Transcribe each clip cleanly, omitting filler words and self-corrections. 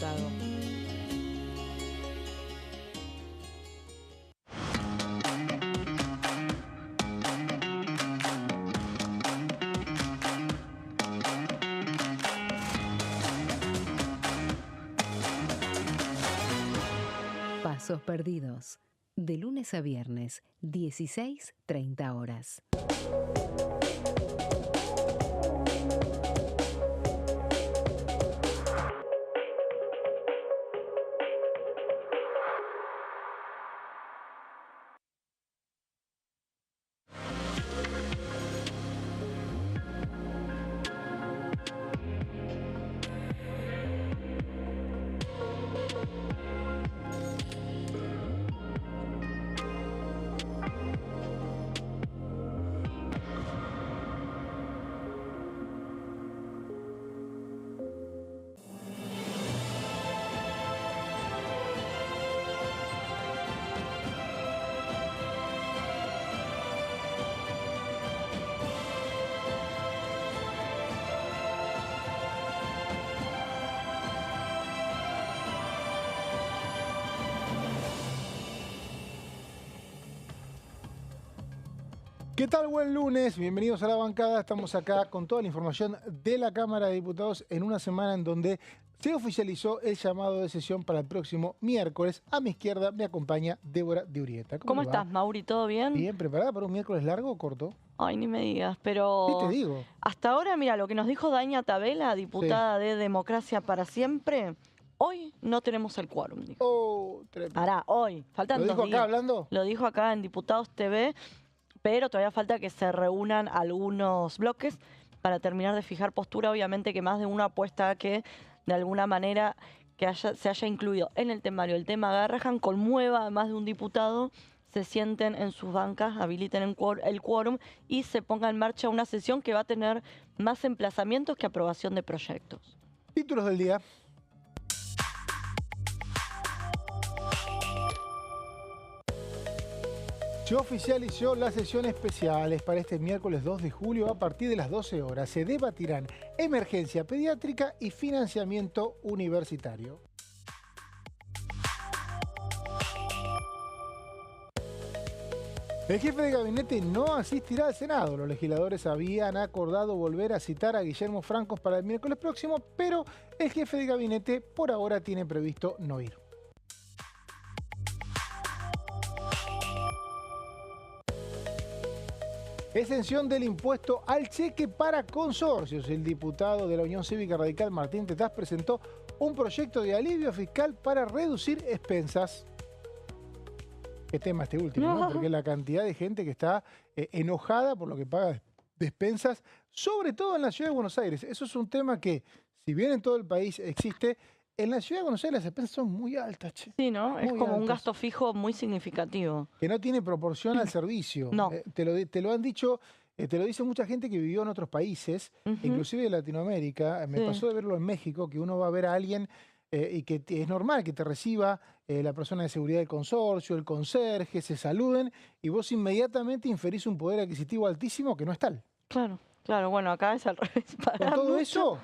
diputado. Pasos perdidos. De lunes a viernes, 16:30 horas. ¿Qué tal? Buen lunes, bienvenidos a la bancada. Estamos acá con toda la información de la Cámara de Diputados en una semana en donde se oficializó el llamado de sesión para el próximo miércoles. A mi izquierda me acompaña Débora de Urrieta. ¿Cómo estás, Mauri? ¿Todo bien? Bien, ¿preparada para un miércoles largo o corto? Ay, ni me digas, ¿Qué pero te digo? hasta ahora, mira, lo que nos dijo Daña Tabela, diputada de Democracia para Siempre, hoy no tenemos el quórum, dijo. Oh, tremendo. Hará, hoy, faltan ¿Lo 2 dijo días. acá hablando? Lo dijo acá en Diputados TV, pero todavía falta que se reúnan algunos bloques para terminar de fijar postura. Obviamente que más de uno apuesta a que, de alguna manera, se haya incluido en el temario el tema Garrahan, conmueva a más de un diputado, se sienten en sus bancas, habiliten el quórum y se ponga en marcha una sesión que va a tener más emplazamientos que aprobación de proyectos. Títulos del día. Se oficializó las sesiones especiales para este miércoles 2 de julio a partir de las 12 horas. Se debatirán emergencia pediátrica y financiamiento universitario. El jefe de gabinete no asistirá al Senado. Los legisladores habían acordado volver a citar a Guillermo Francos para el miércoles próximo, pero el jefe de gabinete por ahora tiene previsto no ir. Exención del impuesto al cheque para consorcios. El diputado de la Unión Cívica Radical, Martín Tetaz, presentó un proyecto de alivio fiscal para reducir expensas. Qué tema este último, ¿no? Porque la cantidad de gente que está enojada por lo que paga de expensas, sobre todo en la Ciudad de Buenos Aires. Eso es un tema que, si bien en todo el país existe, en la Ciudad de Buenos Aires las expensas son muy altas, che. Sí, ¿no? Es Muy como un altas. gasto fijo muy significativo. Que no tiene proporción al servicio. No. Te lo han dicho, te lo dice mucha gente que vivió en otros países, inclusive de Latinoamérica. Me pasó de verlo en México, que uno va a ver a alguien y que es normal que te reciba la persona de seguridad del consorcio, el conserje, se saluden y vos inmediatamente inferís un poder adquisitivo altísimo que no es tal. Claro, claro. Bueno, acá es al revés. Con todo eso,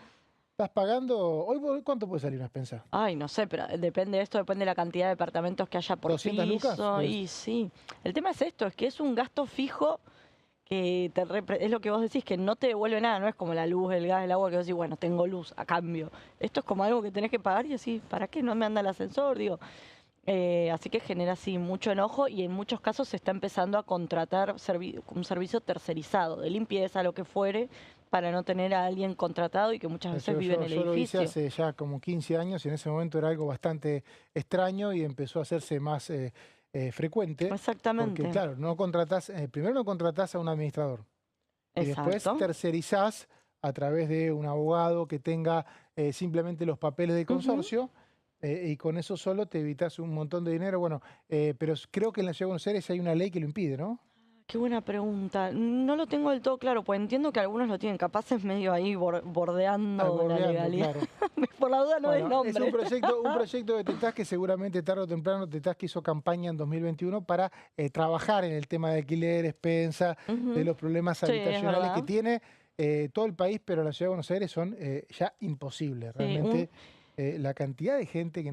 estás pagando... Hoy, ¿cuánto puede salir una expensa? Ay, no sé, pero depende de esto, depende de la cantidad de departamentos que haya por 200 piso. lucas, Y sí, el tema es esto, es que es un gasto fijo que es lo que vos decís, que no te devuelve nada, no es como la luz, el gas, el agua, que vos decís, bueno, tengo luz a cambio. Esto es como algo que tenés que pagar y decís, ¿para qué no me anda el ascensor? Digo, así que genera así mucho enojo y en muchos casos se está empezando a contratar un servicio tercerizado, de limpieza, lo que fuere, para no tener a alguien contratado y que muchas veces vive en el yo lo hice edificio. hace ya como 15 años y en ese momento era algo bastante extraño y empezó a hacerse más frecuente. Exactamente. Porque claro, no contratás, primero no contratás a un administrador y después Exacto. tercerizás a través de un abogado que tenga simplemente los papeles del consorcio y con eso solo te evitas un montón de dinero. Bueno, pero creo que en la Ciudad de Buenos Aires hay una ley que lo impide, ¿no? Qué buena pregunta. No lo tengo del todo claro, pues entiendo que algunos lo tienen, capaz es medio ahí bordeando la legalidad. Claro. Por la duda no Bueno, es nombre. es un proyecto de Tetaz que seguramente tarde o temprano Tetaz que hizo campaña en 2021 para trabajar en el tema de alquiler, expensa, de los problemas habitacionales que tiene todo el país, pero la Ciudad de Buenos Aires son ya imposibles. Realmente la cantidad de gente que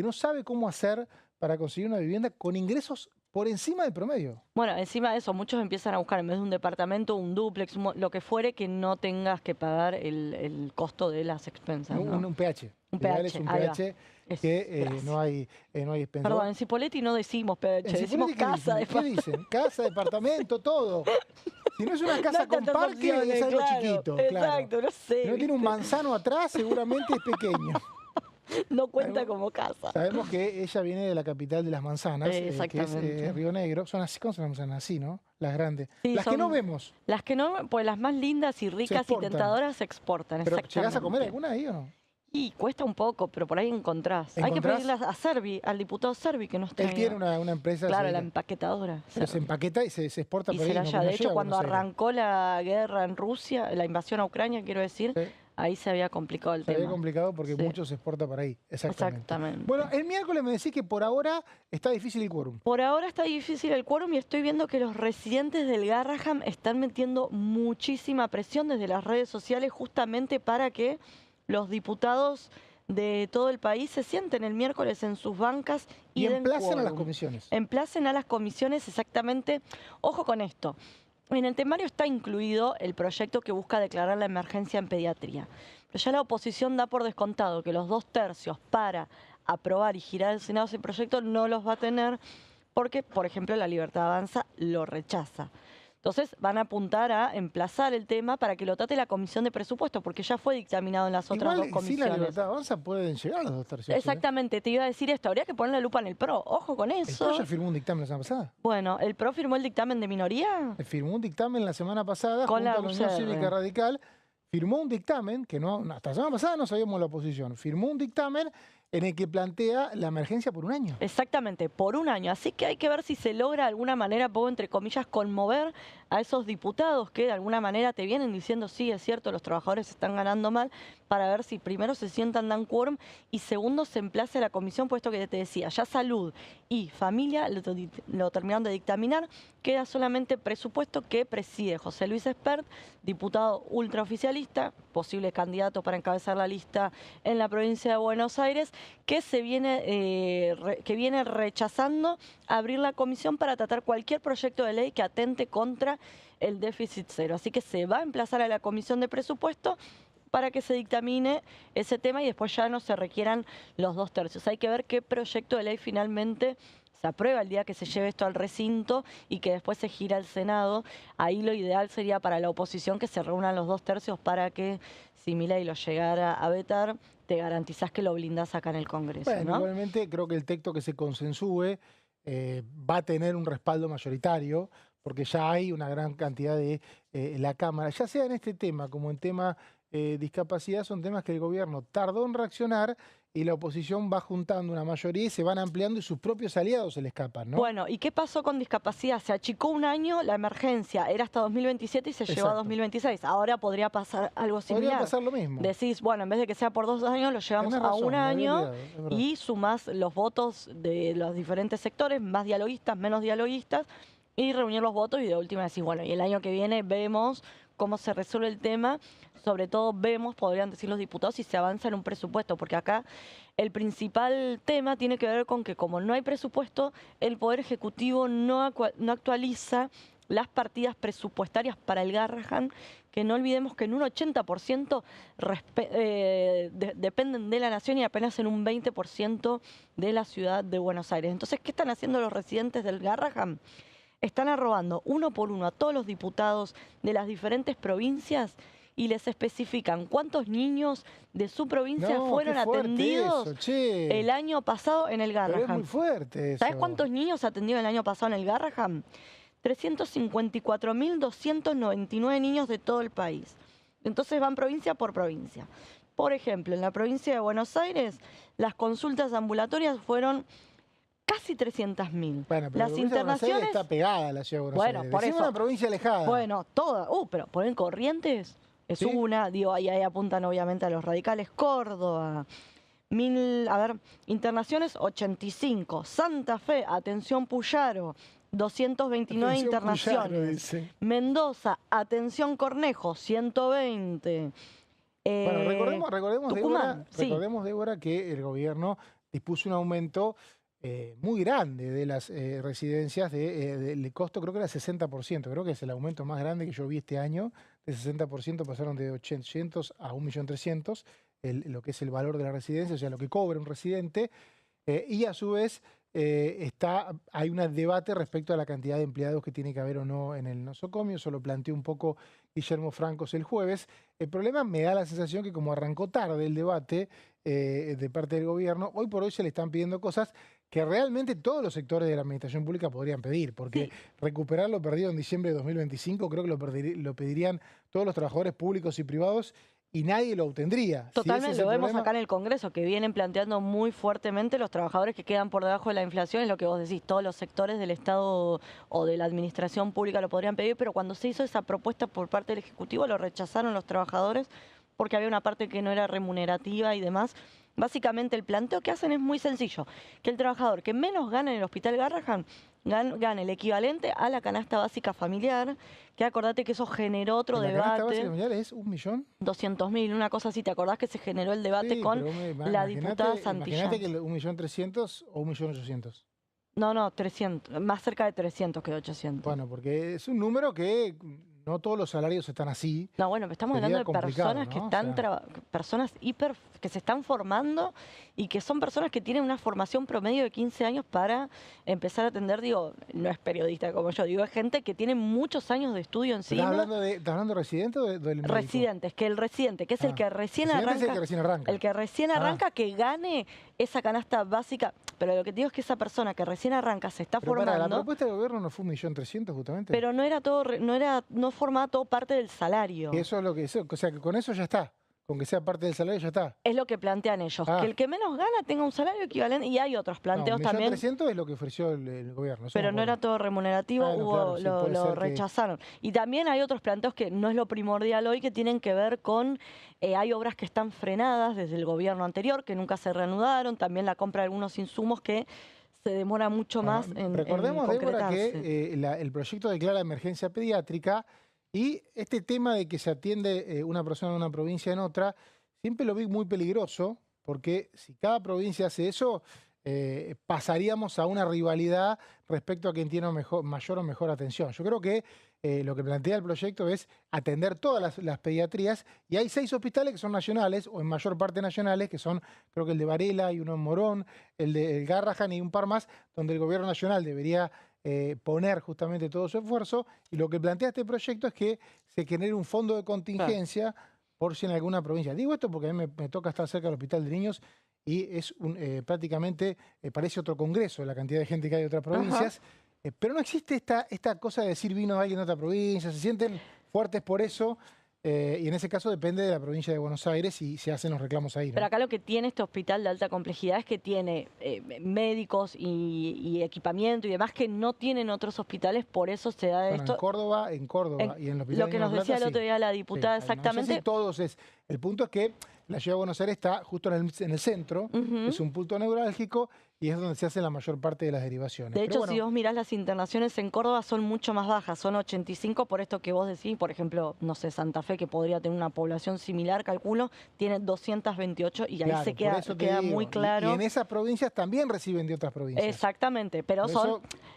no sabe cómo hacer para conseguir una vivienda con ingresos por encima del promedio. Bueno, encima de eso, muchos empiezan a buscar en vez de un departamento, un dúplex, lo que fuere, que no tengas que pagar el costo de las expensas, ¿no? Un PH. Un Ideal PH, es un ahí va. PH Es- que gracias. no hay expensas. Perdón, en Cipolletti no decimos PH, En decimos Cipolletti, casa de ¿qué dicen? Casa, departamento, todo. Si no es una casa No hay con tantas parque, opciones, es algo claro. chiquito. Exacto, Claro. no sé. Si no tiene un ¿viste? manzano atrás, seguramente es pequeño. No cuenta Sabemos- como casa. Sabemos que ella viene de la capital de las manzanas, que es Exactamente. Río Negro. Son así, ¿cómo son las manzanas? Así, ¿no? Las grandes. Sí, Las que no son- vemos. Las que no, pues las más lindas y ricas y exportan. tentadoras se exportan, Pero exactamente. ¿llegás a comer alguna ahí o no? Y cuesta un poco, pero por ahí encontrás. Hay que ¿Encontrás? pedirlas a Servi, al diputado Servi, que nos Él traiga. tiene una empresa. Claro, sí, la empaquetadora. pero se empaqueta y se exporta Y por ahí. será no- ya. no De llega hecho, a cuando Buenos Aires. arrancó la guerra en Rusia, la invasión a Ucrania, quiero decir, Sí. ahí se había complicado el Se había tema. complicado porque Sí. mucho se exporta para ahí. Exactamente. Exactamente. Bueno, el miércoles me decís que por ahora está difícil el quórum. Por ahora está difícil el quórum y estoy viendo que los residentes del Garraham están metiendo muchísima presión desde las redes sociales justamente para que los diputados de todo el país se sienten el miércoles en sus bancas y den emplacen a las quórum. comisiones. Emplacen a las comisiones exactamente. Ojo con esto. En el temario está incluido el proyecto que busca declarar la emergencia en pediatría. Pero ya la oposición da por descontado que los 2/3 para aprobar y girar al Senado ese proyecto no los va a tener porque, por ejemplo, la Libertad Avanza lo rechaza. Entonces van a apuntar a emplazar el tema para que lo trate la Comisión de Presupuestos, porque ya fue dictaminado en las otras dos Igual, sin la comisiones. libertad avanza pueden llegar a los 2/3. Exactamente, te iba a decir esto, habría que poner la lupa en el PRO, ojo con ¿El eso. PRO ya firmó un dictamen la semana pasada? Bueno, ¿el PRO firmó el dictamen de minoría? Firmó un dictamen la semana pasada Con junto la a la Unión UCR. Cívica Radical. Firmó un dictamen, que hasta la semana pasada no sabíamos la oposición. Firmó un dictamen en el que plantea la emergencia por un año. Exactamente, por un año. Así que hay que ver si se logra de alguna manera, pongo entre comillas, conmover a esos diputados que de alguna manera te vienen diciendo, sí, es cierto, los trabajadores están ganando mal, para ver si primero se sientan, dan quórum y segundo se emplace a la comisión, puesto que te decía, ya salud y familia lo terminaron de dictaminar, queda solamente presupuesto que preside José Luis Espert, diputado ultraoficialista, posible candidato para encabezar la lista en la provincia de Buenos Aires, que viene rechazando abrir la comisión para tratar cualquier proyecto de ley que atente contra el déficit cero. Así que se va a emplazar a la Comisión de Presupuesto para que se dictamine ese tema y después ya no se requieran los 2/3. Hay que ver qué proyecto de ley finalmente se aprueba el día que se lleve esto al recinto y que después se gira al Senado. Ahí lo ideal sería para la oposición que se reúnan los 2/3 para que, si Milei lo llegara a vetar, te garantizás que lo blindás acá en el Congreso, Bueno, ¿no? igualmente creo que el texto que se consensúe va a tener un respaldo mayoritario, porque ya hay una gran cantidad de la Cámara, ya sea en este tema como en tema discapacidad, son temas que el gobierno tardó en reaccionar y la oposición va juntando una mayoría y se van ampliando y sus propios aliados se le escapan, ¿no? Bueno, ¿y qué pasó con discapacidad? Se achicó un año, la emergencia era hasta 2027 y se llevó a Exacto. 2026. Ahora podría pasar algo similar. Podría pasar lo mismo. Decís, bueno, en vez de que sea por 2 años, lo llevamos Tenés a razón, un me había año olvidado, es verdad. y sumás los votos de los diferentes sectores, más dialoguistas, menos dialoguistas, y reunir los votos y de última decís, bueno, y el año que viene vemos cómo se resuelve el tema. Sobre todo vemos, podrían decir los diputados, si se avanza en un presupuesto, porque acá el principal tema tiene que ver con que como no hay presupuesto, el Poder Ejecutivo no actualiza las partidas presupuestarias para el Garrahan, que no olvidemos que en un 80% dependen de la nación y apenas en un 20% de la ciudad de Buenos Aires. Entonces, ¿qué están haciendo los residentes del Garrahan? Están arrobando uno por uno a todos los diputados de las diferentes provincias y les especifican cuántos niños de su provincia No, fueron qué fuerte atendidos eso, che. el año pasado en el Pero es Garrahan. muy fuerte eso. ¿Sabes cuántos niños atendieron el año pasado en el Garrahan? 354.299 niños de todo el país. Entonces van provincia por provincia. Por ejemplo, en la provincia de Buenos Aires, las consultas ambulatorias fueron casi 300.000. Bueno, pero Las la provincia de Buenos Aires internaciones, está pegada a la ciudad de Buenos Bueno, Aires. por Decime eso. una provincia alejada. bueno, todas. Pero ponen Corrientes, es ¿Sí? una, digo, ahí apuntan obviamente a los radicales. Córdoba, internaciones 85. Santa Fe, atención Puyaro, 229 Atención, internaciones. Puyaro, dice. Mendoza, atención Cornejo, 120. Bueno, recordemos, Tucumán, Débora, que el gobierno dispuso un aumento muy grande de las residencias del costo, creo que era 60%, creo que es el aumento más grande que yo vi este año, de 60% pasaron de 800 a 1.300.000, lo que es el valor de la residencia, o sea, lo que cobra un residente, y a su vez hay un debate respecto a la cantidad de empleados que tiene que haber o no en el nosocomio. Eso lo planteó un poco Guillermo Francos el jueves. El problema, me da la sensación que como arrancó tarde el debate de parte del gobierno, hoy por hoy se le están pidiendo cosas que realmente todos los sectores de la administración pública podrían pedir, porque recuperar lo perdido en diciembre de 2025 creo que lo pedirían todos los trabajadores públicos y privados, y nadie lo obtendría. Totalmente, lo vemos acá en el Congreso, que vienen planteando muy fuertemente los trabajadores que quedan por debajo de la inflación, es lo que vos decís, todos los sectores del Estado o de la administración pública lo podrían pedir, pero cuando se hizo esa propuesta por parte del Ejecutivo lo rechazaron los trabajadores porque había una parte que no era remunerativa y demás. Básicamente el planteo que hacen es muy sencillo, que el trabajador que menos gana en el Hospital Garrahan gane el equivalente a la canasta básica familiar, que acordate que eso generó otro debate. ¿La canasta básica familiar es 1.200.000, una cosa así? ¿Te acordás que se generó el debate con la diputada Santillán? Imagínate que 1.300.000 o 1.800.000. No, 300, más cerca de 300 que de 800. Bueno, porque es un número que no todos los salarios están así. No, bueno, estamos hablando de personas, ¿no?, que están, personas que se están formando y que son personas que tienen una formación promedio de 15 años para empezar a atender, digo, no es periodista como yo, digo, es gente que tiene muchos años de estudio encima. ¿Estás hablando de residente o del médico? Residentes, que el residente, que es el que recién arranca. Es el que recién arranca. El que recién arranca, que gane esa canasta básica. Pero lo que te digo es que esa persona que recién arranca se está formando. La propuesta del gobierno no fue 1.300.000 justamente. Pero no era todo, no formaba todo parte del salario. Que eso es lo que es, o sea, que con eso ya está. Con que sea parte del salario ya está. Es lo que plantean ellos, que el que menos gana tenga un salario equivalente, y hay otros planteos también. 1.300.000 es lo que ofreció el gobierno. Pero no era todo remunerativo, lo rechazaron. Y también hay otros planteos que no es lo primordial hoy, que tienen que ver con, hay obras que están frenadas desde el gobierno anterior, que nunca se reanudaron, también la compra de algunos insumos que se demora mucho más en recordemos, Débora, concretarse. Que el proyecto declara emergencia pediátrica. Y este tema de que se atiende una persona en una provincia en otra, siempre lo vi muy peligroso, porque si cada provincia hace eso, pasaríamos a una rivalidad respecto a quien tiene mayor o mejor atención. Yo creo que lo que plantea el proyecto es atender todas las pediatrías, y hay 6 hospitales que son nacionales, o en mayor parte nacionales, que son, creo que el de Varela, y uno en Morón, el de Garrahan y un par más, donde el gobierno nacional debería poner justamente todo su esfuerzo, y lo que plantea este proyecto es que se genere un fondo de contingencia por si en alguna provincia. Digo esto porque a mí me toca estar cerca del Hospital de Niños y es prácticamente parece otro congreso la cantidad de gente que hay de otras provincias, pero no existe esta cosa de decir vino alguien de otra provincia, se sienten fuertes por eso. Y en ese caso depende de la provincia de Buenos Aires y se hacen los reclamos ahí, ¿no? Pero acá lo que tiene este hospital de alta complejidad es que tiene médicos y equipamiento y demás que no tienen otros hospitales, por eso se da esto. En Córdoba y en el hospital lo que nos decía el otro día la diputada, exactamente. No sé si todos es. El punto es que la ciudad de Buenos Aires está justo en el centro, es un punto neurálgico y es donde se hace la mayor parte de las derivaciones. De hecho, si vos mirás las internaciones en Córdoba son mucho más bajas, son 85 por esto que vos decís. Por ejemplo, no sé, Santa Fe, que podría tener una población similar, calculo, tiene 228 y ahí se queda muy claro. Y en esas provincias también reciben de otras provincias. Exactamente, pero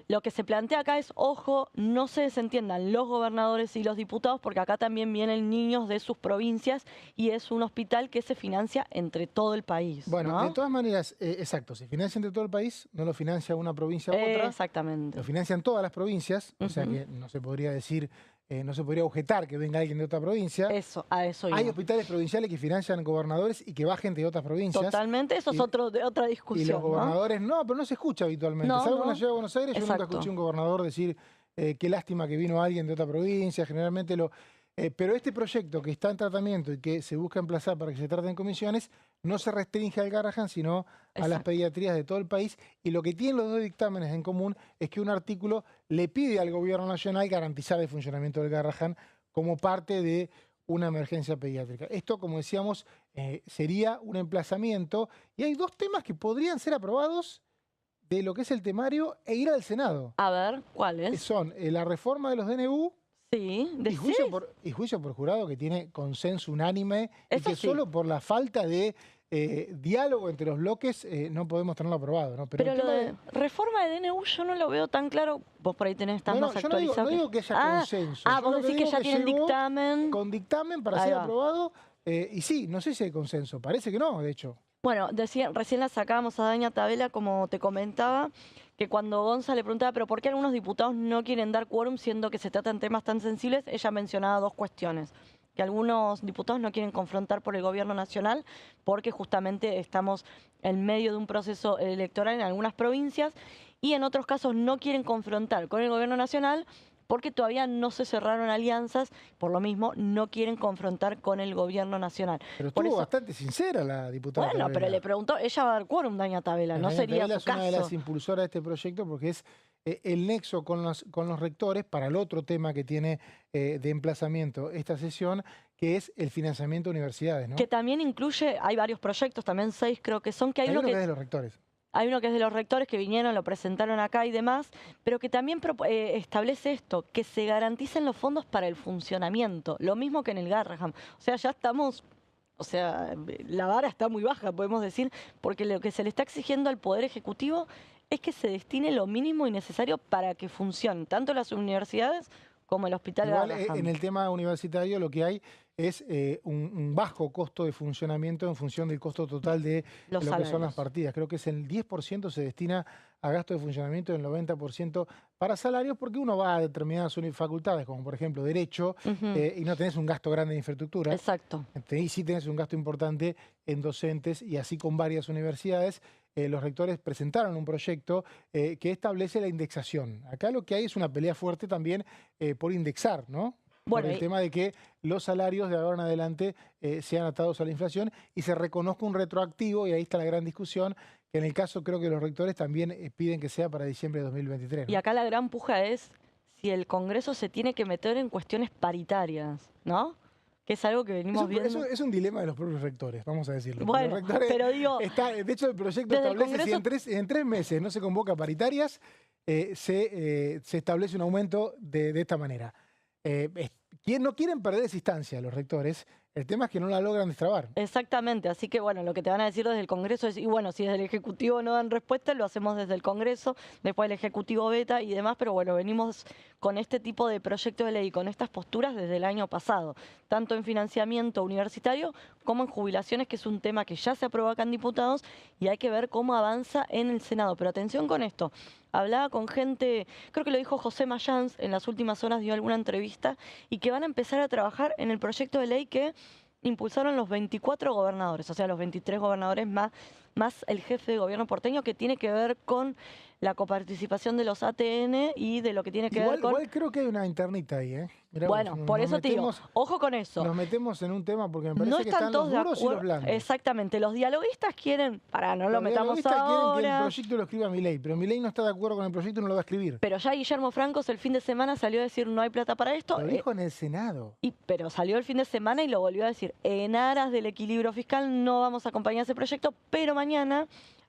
lo que se plantea acá es, ojo, no se desentiendan los gobernadores y los diputados, porque acá también vienen niños de sus provincias y es un hospital que se financia entre todo el país. Bueno, ¿no? De todas maneras, exacto, se financia entre todo el país, no lo financia una provincia u otra. Exactamente. Lo financian todas las provincias, o sea que no se podría decir, no se podría objetar que venga alguien de otra provincia. A eso Hay hospitales provinciales que financian gobernadores y que bajen de otras provincias. Totalmente, eso es otra discusión. Y los gobernadores pero no se escucha habitualmente. Salvo en la ciudad de Buenos Aires, yo nunca escuché a un gobernador decir qué lástima que vino alguien de otra provincia. Generalmente pero este proyecto que está en tratamiento y que se busca emplazar para que se trate en comisiones, no se restringe al Garrahan, sino a las pediatrías de todo el país. Y lo que tienen los dos dictámenes en común es que un artículo le pide al gobierno nacional garantizar el funcionamiento del Garrahan como parte de una emergencia pediátrica. Esto, como decíamos, sería un emplazamiento. Y hay 2 temas que podrían ser aprobados de lo que es el temario e ir al Senado. A ver, ¿cuáles? Son la reforma de los DNU Sí, de Y juicio por jurado que tiene consenso unánime y Eso que sí. solo por la falta de diálogo entre los bloques no podemos tenerlo aprobado, ¿no? Pero el lo tema de reforma de DNU yo no lo veo tan claro. Vos por ahí estás No, más yo no digo, actualizado. no digo que haya consenso. Yo vos lo que decís que digo ya tienen llegó dictamen. con dictamen para Ahí ser va. aprobado. Y sí, no sé si hay consenso. Parece que no, de hecho. Bueno, recién la sacábamos a Daña Tabela, como te comentaba, que cuando Gonza le preguntaba, pero ¿por qué algunos diputados no quieren dar quórum siendo que se tratan temas tan sensibles? Ella mencionaba dos cuestiones. Que algunos diputados no quieren confrontar por el gobierno nacional porque justamente estamos en medio de un proceso electoral en algunas provincias y en otros casos no quieren confrontar con el gobierno nacional porque todavía no se cerraron alianzas, por lo mismo no quieren confrontar con el gobierno nacional. Pero Por estuvo eso, bastante sincera la diputada bueno, pero Tabela. le preguntó, ella va a dar quórum, Daña Tabela, no Daña sería Tabela su es una de las caso. impulsoras de este proyecto porque es el nexo con los rectores para el otro tema que tiene de emplazamiento esta sesión, que es el financiamiento de universidades, ¿no? Que también incluye, hay varios proyectos, también 6 creo que son, que hay Hay uno uno que que es de los rectores. hay uno que es de los rectores que vinieron, lo presentaron acá y demás, pero que también establece esto, que se garanticen los fondos para el funcionamiento, lo mismo que en el Garraham. O sea, ya estamos, o sea, la vara está muy baja, podemos decir, porque lo que se le está exigiendo al Poder Ejecutivo es que se destine lo mínimo y necesario para que funcionen tanto las universidades como el Hospital Igual Garraham. en el tema universitario lo que hay es un bajo costo de funcionamiento en función del costo total de Los lo que son las salarios. partidas. Creo que es el 10% se destina a gasto de funcionamiento y el 90% para salarios, porque uno va a determinadas facultades, como por ejemplo Derecho, Ujú, y no tenés un gasto grande de infraestructura. exacto. Y sí tenés un gasto importante en docentes y así con varias universidades. Los rectores presentaron un proyecto que establece la indexación. Acá lo que hay es una pelea fuerte también por indexar, ¿no? Por Bueno, el tema de que los salarios de ahora en adelante sean atados a la inflación y se reconozca un retroactivo, y ahí está la gran discusión, que en el caso creo que los rectores también piden que sea para diciembre de 2023, ¿no? y acá la gran puja es si el Congreso se tiene que meter en cuestiones paritarias, ¿no? Que es algo que venimos viendo. Es un dilema de los propios rectores, vamos a decirlo. Bueno, Los rectores pero digo, de hecho, el proyecto desde el establece Congreso- si en 3 meses no se convoca paritarias, se establece un aumento de esta manera. No quieren perder esa instancia los rectores, el tema es que no la logran destrabar. Exactamente, así que bueno, lo que te van a decir desde el Congreso es, y bueno, si desde el Ejecutivo no dan respuesta, lo hacemos desde el Congreso, después el Ejecutivo veta y demás, pero bueno, venimos con este tipo de proyectos de ley, con estas posturas desde el año pasado, tanto en financiamiento universitario como en jubilaciones, que es un tema que ya se aprobó acá en diputados y hay que ver cómo avanza en el Senado. Pero atención con esto, hablaba con gente, creo que lo dijo José Mayans, en las últimas horas dio alguna entrevista, y que van a empezar a trabajar en el proyecto de ley que impulsaron los 24 gobernadores, o sea, los 23 gobernadores más el jefe de gobierno porteño, que tiene que ver con la coparticipación de los ATN y de lo que tiene que ver con... Igual creo que hay una internita ahí, ¿eh? Mirá Bueno, vos, por nos eso te digo, metemos- ojo con eso. Nos metemos en un tema porque me parece No que están están los todos de duros y los acuerdo. blandos. Exactamente, los dialoguistas quieren, para no lo Los metamos dialoguistas quieren que el ahora... proyecto lo escriba Milei, pero Milei no está de acuerdo con el proyecto y no lo va a escribir. Pero ya Guillermo Francos el fin de semana salió a decir no hay plata para esto. Lo dijo en el Senado. Pero salió el fin de semana y lo volvió a decir. En aras del equilibrio fiscal no vamos a acompañar ese proyecto, pero mañana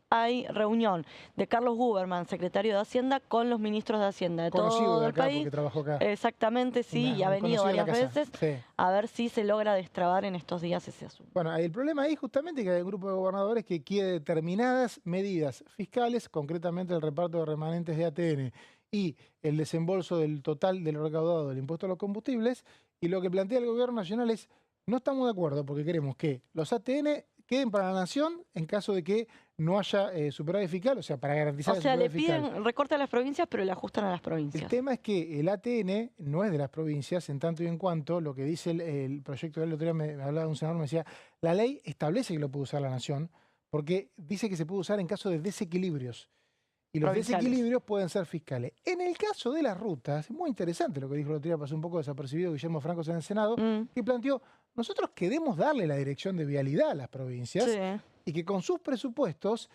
hay reunión de Carlos Guberman, secretario de Hacienda, con los ministros de Hacienda de Conocido todo de el acá país. porque trabajó acá. Exactamente, sí, y ha Un venido conocido de la varias casa. veces Sí. a ver si se logra destrabar en estos días ese asunto. Bueno, el problema ahí justamente es que hay un grupo de gobernadores que quiere determinadas medidas fiscales, concretamente el reparto de remanentes de ATN y el desembolso del total de lo recaudado del impuesto a los combustibles, y lo que plantea el gobierno nacional es, no estamos de acuerdo porque queremos que los ATN queden para la nación en caso de que no haya superávit fiscal, o sea, para garantizar O el sea, le superávit fiscal. piden recorte a las provincias, pero le ajustan a las El provincias. tema es que el ATN no es de las provincias, en tanto y en cuanto lo que dice el proyecto de ley, el otro día me hablaba de un senador, me decía, la ley establece que lo puede usar la nación, porque dice que se puede usar en caso de desequilibrios. Y los Provinciales. desequilibrios pueden ser fiscales. En el caso de las rutas, es muy interesante lo que dijo el otro día, pasó un poco desapercibido Guillermo Francos en el Senado, que planteó, nosotros queremos darle la dirección de vialidad a las provincias Sí. y que con sus presupuestos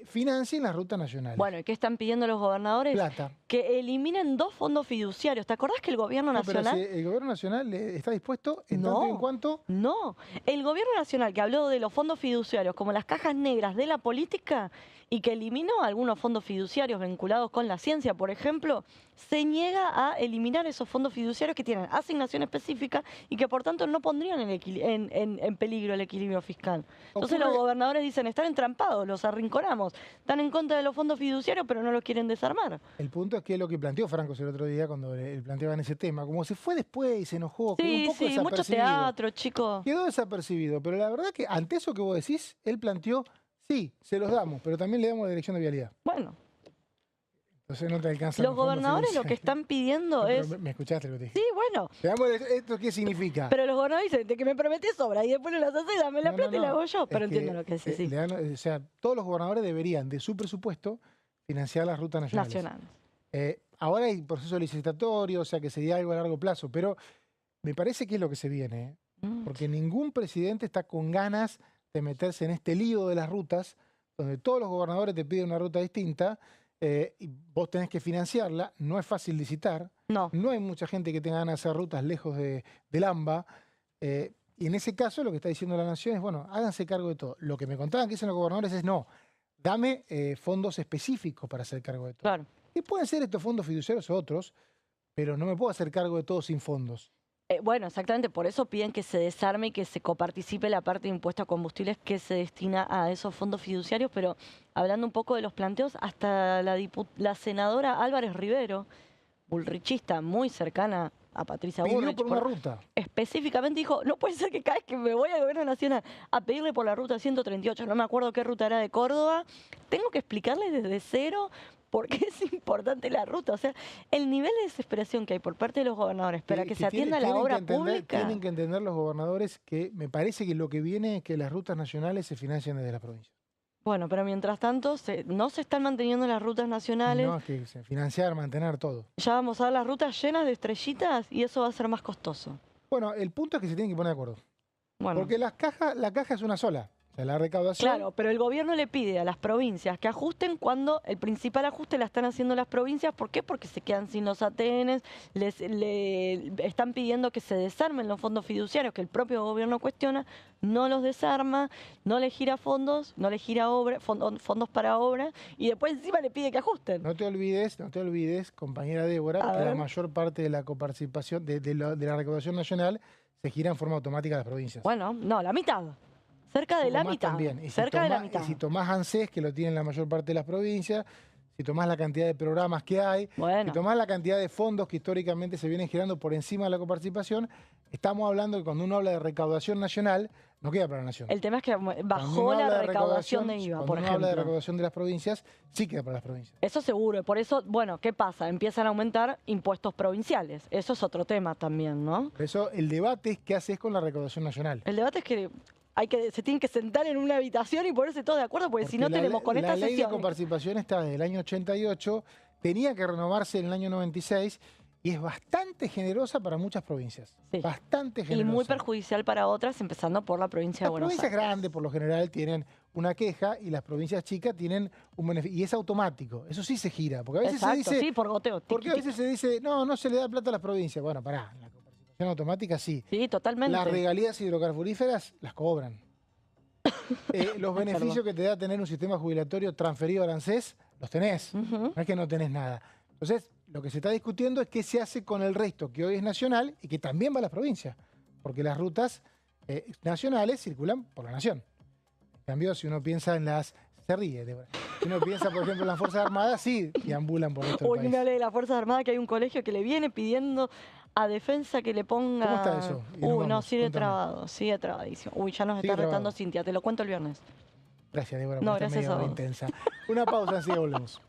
financien las rutas nacionales. Bueno, ¿y qué están pidiendo los gobernadores? Plata. Que eliminen 2 fondos fiduciarios. ¿Te acordás que el gobierno No, pero nacional... si el gobierno nacional está dispuesto, en tanto y en cuanto... No, el gobierno nacional que habló de los fondos fiduciarios como las cajas negras de la política y que eliminó algunos fondos fiduciarios vinculados con la ciencia, por ejemplo, se niega a eliminar esos fondos fiduciarios que tienen asignación específica y que por tanto no pondrían en peligro el equilibrio fiscal. Entonces los gobernadores dicen, están entrampados, los arrinconamos, están en contra de los fondos fiduciarios pero no los quieren desarmar. El punto es que lo que planteó Franco el otro día cuando le planteaban ese tema, como se fue después y se enojó, quedó un poco desapercibido. Mucho teatro, chicos. Quedó desapercibido, pero la verdad que ante eso que vos decís, él planteó, sí, se los damos, pero también le damos la dirección de vialidad. Bueno. Entonces no te alcanza. Los gobernadores lo que están pidiendo es... ¿Me escuchaste lo que te dije? Sí, bueno. Veamos ¿esto qué significa? Pero los gobernadores dicen, de que me prometés obra y después no las haces, dame la plata y la hago yo. Pero entiendo lo que es, sí. O sea, todos los gobernadores deberían, de su presupuesto, financiar las rutas nacionales. Ahora hay proceso licitatorio, o sea que sería algo a largo plazo, pero me parece que es lo que se viene, porque ningún presidente está con ganas de meterse en este lío de las rutas, donde todos los gobernadores te piden una ruta distinta, y vos tenés que financiarla, no es fácil licitar, no hay mucha gente que tenga ganas de hacer rutas lejos del AMBA, y en ese caso lo que está diciendo la Nación es, bueno, háganse cargo de todo. Lo que me contaban que dicen los gobernadores es, no, dame fondos específicos para hacer cargo de todo. Claro. Y pueden ser estos fondos fiduciarios o otros, pero no me puedo hacer cargo de todo sin fondos. Bueno, exactamente, por eso piden que se desarme y que se coparticipe la parte de impuesto a combustibles que se destina a esos fondos fiduciarios, pero hablando un poco de los planteos, hasta la senadora Álvarez Rivero, bullrichista, muy cercana a Patricia Bullrich, por una ruta. Específicamente dijo, no puede ser que cada vez que me voy al gobierno nacional a pedirle por la ruta 138, no me acuerdo qué ruta era de Córdoba, tengo que explicarle desde cero por qué es importante la ruta. O sea, el nivel de desesperación que hay por parte de los gobernadores para que se atienda la obra pública. Tienen que entender los gobernadores que me parece que lo que viene es que las rutas nacionales se financian desde la provincia. Bueno, pero mientras tanto no se están manteniendo las rutas nacionales. No, es que financiar, mantener todo. Ya vamos a ver las rutas llenas de estrellitas y eso va a ser más costoso. Bueno, el punto es que se tienen que poner de acuerdo. Bueno. Porque la caja es una sola. O sea, la recaudación... Claro, pero el gobierno le pide a las provincias que ajusten cuando el principal ajuste la están haciendo las provincias. ¿Por qué? Porque se quedan sin los ATNs, le están pidiendo que se desarmen los fondos fiduciarios que el propio gobierno cuestiona, no los desarma, no le gira fondos, no le gira fondos para obra y después encima le pide que ajusten. No te olvides, compañera Débora, que la mayor parte de la coparticipación, de la recaudación nacional se gira en forma automática a las provincias. Bueno, no, la mitad. Cerca de la mitad. También. Y cerca de la mitad. Y si tomás ANSES, que lo tienen la mayor parte de las provincias, si tomás la cantidad de programas que hay, si tomás la cantidad de fondos que históricamente se vienen girando por encima de la coparticipación, estamos hablando que cuando uno habla de recaudación nacional, no queda para la nación. El tema es que bajó la recaudación de IVA, por ejemplo. Cuando uno habla de recaudación de las provincias, sí queda para las provincias. Eso seguro. Por eso, bueno, ¿qué pasa? Empiezan a aumentar impuestos provinciales. Eso es otro tema también, ¿no? Por eso el debate es qué haces con la recaudación nacional. El debate es que se tienen que sentar en una habitación y ponerse todos de acuerdo, porque si no tenemos con esta sesión... La ley de coparticipación está desde el año 88, tenía que renovarse en el año 96 y es bastante generosa para muchas provincias. Sí. Bastante generosa. Y muy perjudicial para otras, empezando por la provincia de Buenos Aires. Las provincias grandes, por lo general, tienen una queja y las provincias chicas tienen un beneficio. Y es automático, eso sí se gira. Porque a veces se dice... sí, por goteo. Porque a veces se dice, no se le da plata a las provincias. Bueno, pará, la coparticipación automática sí. Sí, totalmente. Las regalías hidrocarburíferas las cobran. Los beneficios que te da tener un sistema jubilatorio transferido al ANSES, los tenés. No es que no tenés nada. Entonces, lo que se está discutiendo es qué se hace con el resto, que hoy es nacional y que también va a las provincias. Porque las rutas nacionales circulan por la nación. En cambio, si uno piensa en las... Se ríe, Débora. Si uno piensa, por ejemplo, en las Fuerzas Armadas, sí, deambulan por esto. Uy, me hablé de las Fuerzas Armadas, que hay un colegio que le viene pidiendo a Defensa que le ponga... ¿Cómo está eso? Uy, no, sigue trabado, sigue trabadísimo. Uy, ya nos está retando Cintia, te lo cuento el viernes. Gracias, Débora, por esta media hora intensa. Una pausa, así volvemos.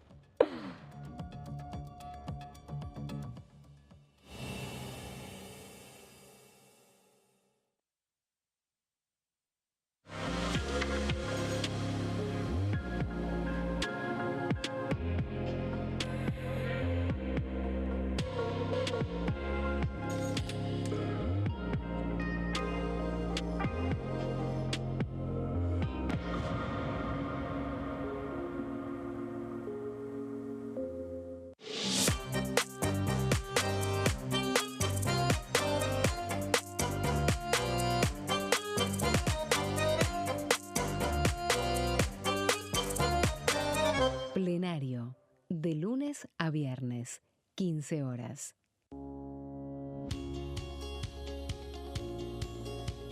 de lunes a viernes, 15 horas.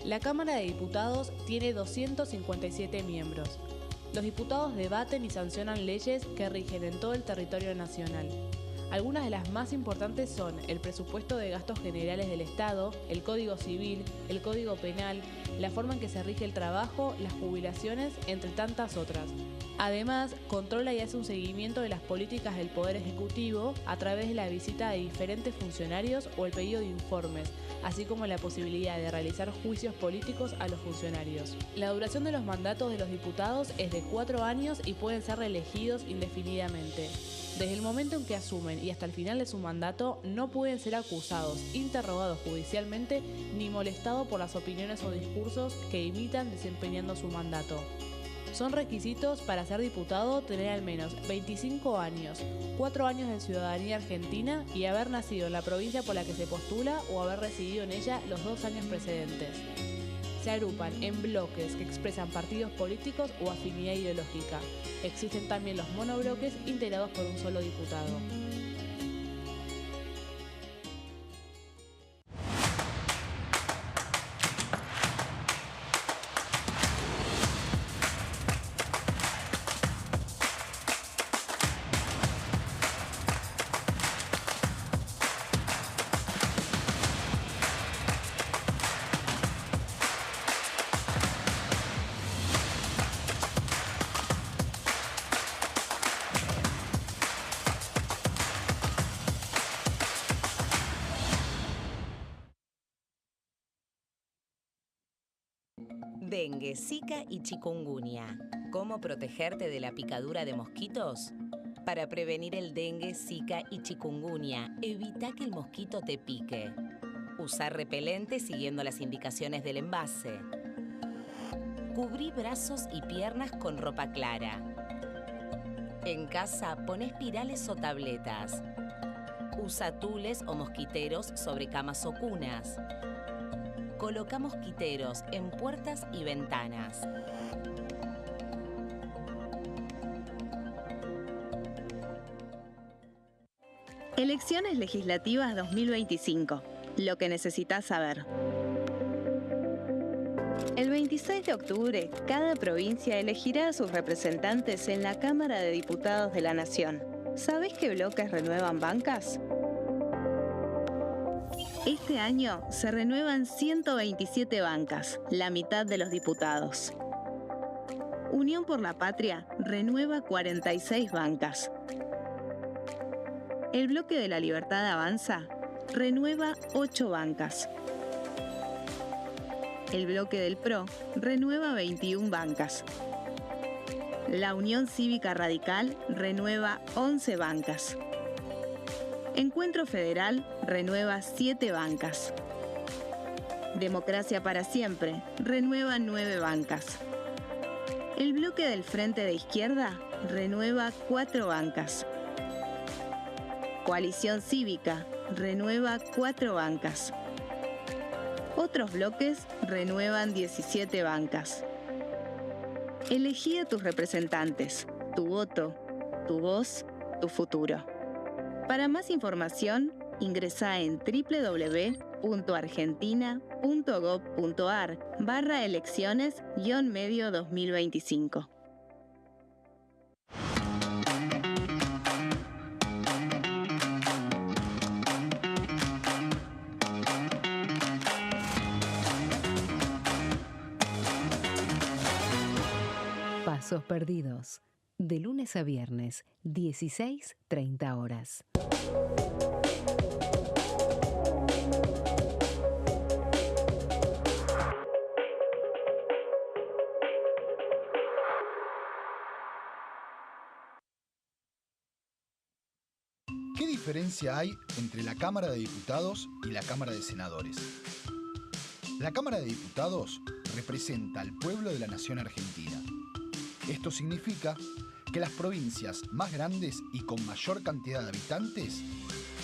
La Cámara de Diputados tiene 257 miembros. Los diputados debaten y sancionan leyes que rigen en todo el territorio nacional. Algunas de las más importantes son el presupuesto de gastos generales del Estado, el Código Civil, el Código Penal, la forma en que se rige el trabajo, las jubilaciones, entre tantas otras. Además, controla y hace un seguimiento de las políticas del Poder Ejecutivo a través de la visita de diferentes funcionarios o el pedido de informes, así como la posibilidad de realizar juicios políticos a los funcionarios. La duración de los mandatos de los diputados es de 4 años y pueden ser reelegidos indefinidamente. Desde el momento en que asumen y hasta el final de su mandato, no pueden ser acusados, interrogados judicialmente, ni molestados por las opiniones o discursos que imitan desempeñando su mandato. Son requisitos para ser diputado tener al menos 25 años, 4 años de ciudadanía argentina y haber nacido en la provincia por la que se postula o haber residido en ella los 2 años precedentes. Se agrupan en bloques que expresan partidos políticos o afinidad ideológica. Existen también los monobloques integrados por un solo diputado. Dengue, Zika y chikungunya. ¿Cómo protegerte de la picadura de mosquitos? Para prevenir el dengue, Zika y chikungunya, evita que el mosquito te pique. Usar repelente siguiendo las indicaciones del envase. Cubrí brazos y piernas con ropa clara. En casa, pon espirales o tabletas. Usa tules o mosquiteros sobre camas o cunas. Coloca mosquiteros en puertas y ventanas. Elecciones legislativas 2025. Lo que necesitas saber. El 26 de octubre, cada provincia elegirá a sus representantes en la Cámara de Diputados de la Nación. ¿Sabés qué bloques renuevan bancas? Este año se renuevan 127 bancas, la mitad de los diputados. Unión por la Patria renueva 46 bancas. El Bloque de la Libertad Avanza renueva 8 bancas. El Bloque del PRO renueva 21 bancas. La Unión Cívica Radical renueva 11 bancas. Encuentro Federal renueva 7 bancas. Democracia para Siempre renueva 9 bancas. El Bloque del Frente de Izquierda renueva 4 bancas. Coalición Cívica renueva 4 bancas. Otros bloques renuevan 17 bancas. Elegí a tus representantes, tu voto, tu voz, tu futuro. Para más información, ingresá en www.argentina.gov.ar/elecciones-medio 2025. Pasos perdidos. De lunes a viernes, 16:30 horas. ¿Qué diferencia hay entre la Cámara de Diputados y la Cámara de Senadores? La Cámara de Diputados representa al pueblo de la nación argentina. Esto significa que las provincias más grandes y con mayor cantidad de habitantes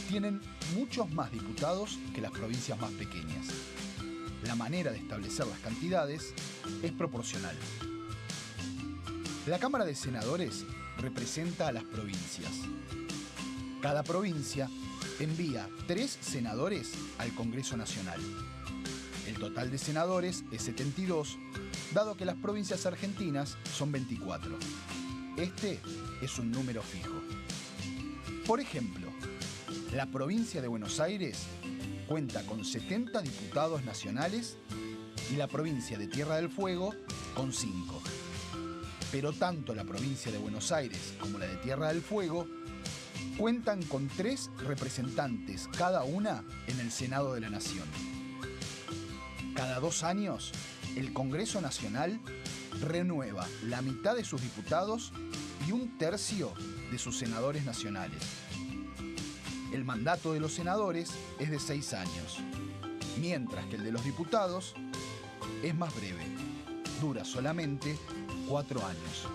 tienen muchos más diputados que las provincias más pequeñas. La manera de establecer las cantidades es proporcional. La Cámara de Senadores representa a las provincias. Cada provincia envía 3 senadores al Congreso Nacional. El total de senadores es 72, dado que las provincias argentinas son 24. Este es un número fijo. Por ejemplo, la provincia de Buenos Aires cuenta con 70 diputados nacionales y la provincia de Tierra del Fuego con 5. Pero tanto la provincia de Buenos Aires como la de Tierra del Fuego cuentan con 3 representantes cada una en el Senado de la Nación. Cada 2 años, el Congreso Nacional renueva la mitad de sus diputados y 1/3 de sus senadores nacionales. El mandato de los senadores es de 6 años, mientras que el de los diputados es más breve, dura solamente 4 años.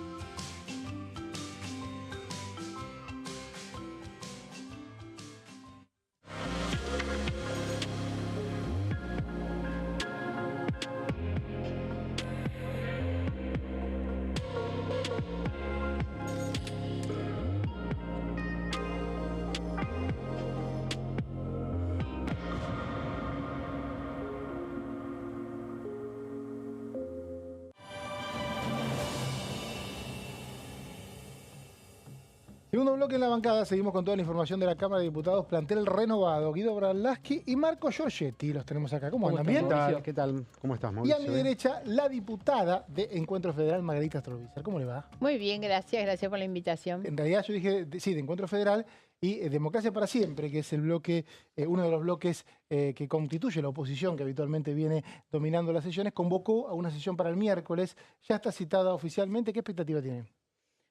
Segundo bloque en la bancada, seguimos con toda la información de la Cámara de Diputados, plantel renovado, Guido Brandlaschi y Marco Giorgetti, los tenemos acá. ¿Cómo andan? ¿Bien? ¿Qué tal? ¿Cómo estás, Y Mauricio? a mi derecha, la diputada de Encuentro Federal, Margarita Stolbizer. ¿Cómo le va? Muy bien, gracias por la invitación. En realidad yo dije, sí, de Encuentro Federal y Democracia para Siempre, que es el bloque, uno de los bloques que constituye la oposición, que habitualmente viene dominando las sesiones, convocó a una sesión para el miércoles. Ya está citada oficialmente. ¿Qué expectativa tienen?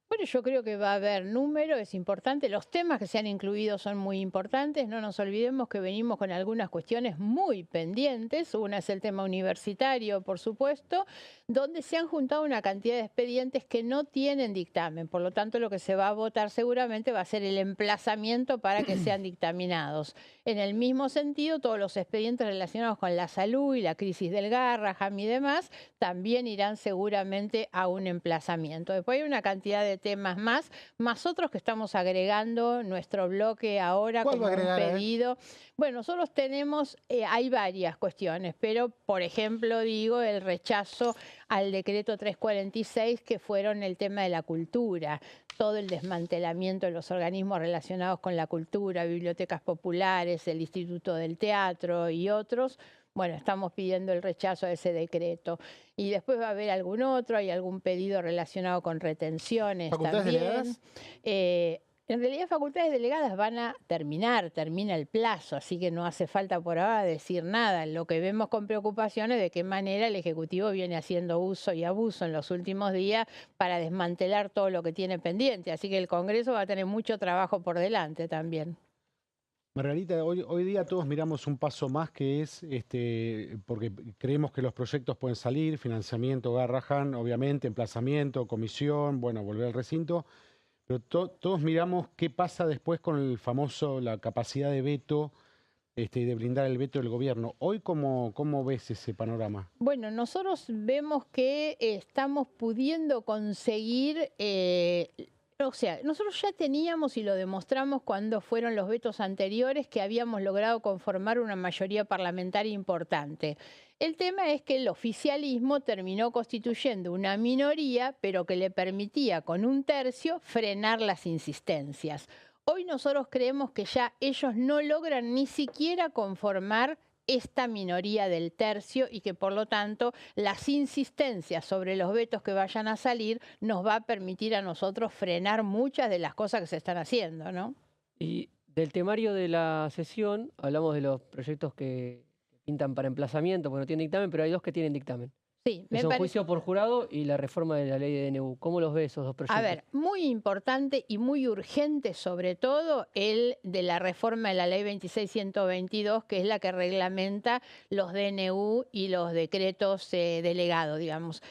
Bueno, yo creo que va a haber número, es importante. Los temas que se han incluido son muy importantes. No nos olvidemos que venimos con algunas cuestiones muy pendientes. Una es el tema universitario, por supuesto, donde se han juntado una cantidad de expedientes que no tienen dictamen. Por lo tanto, lo que se va a votar seguramente va a ser el emplazamiento para que sean dictaminados. En el mismo sentido, todos los expedientes relacionados con la salud y la crisis del Garrahan y demás también irán seguramente a un emplazamiento. Después hay una cantidad de temas más otros que estamos agregando nuestro bloque ahora como un pedido. Bueno, nosotros tenemos, hay varias cuestiones, pero por ejemplo digo el rechazo al decreto 346 que fueron el tema de la cultura, todo el desmantelamiento de los organismos relacionados con la cultura, bibliotecas populares, el Instituto del Teatro y otros. Bueno, estamos pidiendo el rechazo a ese decreto. Y después va a haber algún otro, hay algún pedido relacionado con retenciones ¿Facultades también. delegadas? En realidad, facultades delegadas van a termina el plazo, así que no hace falta por ahora decir nada. Lo que vemos con preocupación es de qué manera el Ejecutivo viene haciendo uso y abuso en los últimos días para desmantelar todo lo que tiene pendiente. Así que el Congreso va a tener mucho trabajo por delante también. Margarita, hoy día todos miramos un paso más que es, porque creemos que los proyectos pueden salir, financiamiento, Garrahan, obviamente, emplazamiento, comisión, bueno, volver al recinto, pero todos miramos qué pasa después con el famoso, la capacidad de veto, de brindar el veto del gobierno. Hoy, ¿cómo ves ese panorama? Bueno, nosotros vemos que estamos pudiendo conseguir... O sea, nosotros ya teníamos y lo demostramos cuando fueron los vetos anteriores que habíamos logrado conformar una mayoría parlamentaria importante. El tema es que el oficialismo terminó constituyendo una minoría, pero que le permitía con 1/3 frenar las insistencias. Hoy nosotros creemos que ya ellos no logran ni siquiera conformar esta minoría del 1/3 y que por lo tanto las insistencias sobre los vetos que vayan a salir nos va a permitir a nosotros frenar muchas de las cosas que se están haciendo, ¿no? Y del temario de la sesión, hablamos de los proyectos que pintan para emplazamiento, porque no tienen dictamen, pero hay 2 que tienen dictamen. Sí, me parece. Juicio por jurado y la reforma de la ley de DNU. ¿Cómo los ves esos 2 proyectos? A ver, muy importante y muy urgente sobre todo el de la reforma de la ley 26.122, que es la que reglamenta los DNU y los decretos delegados, digamos.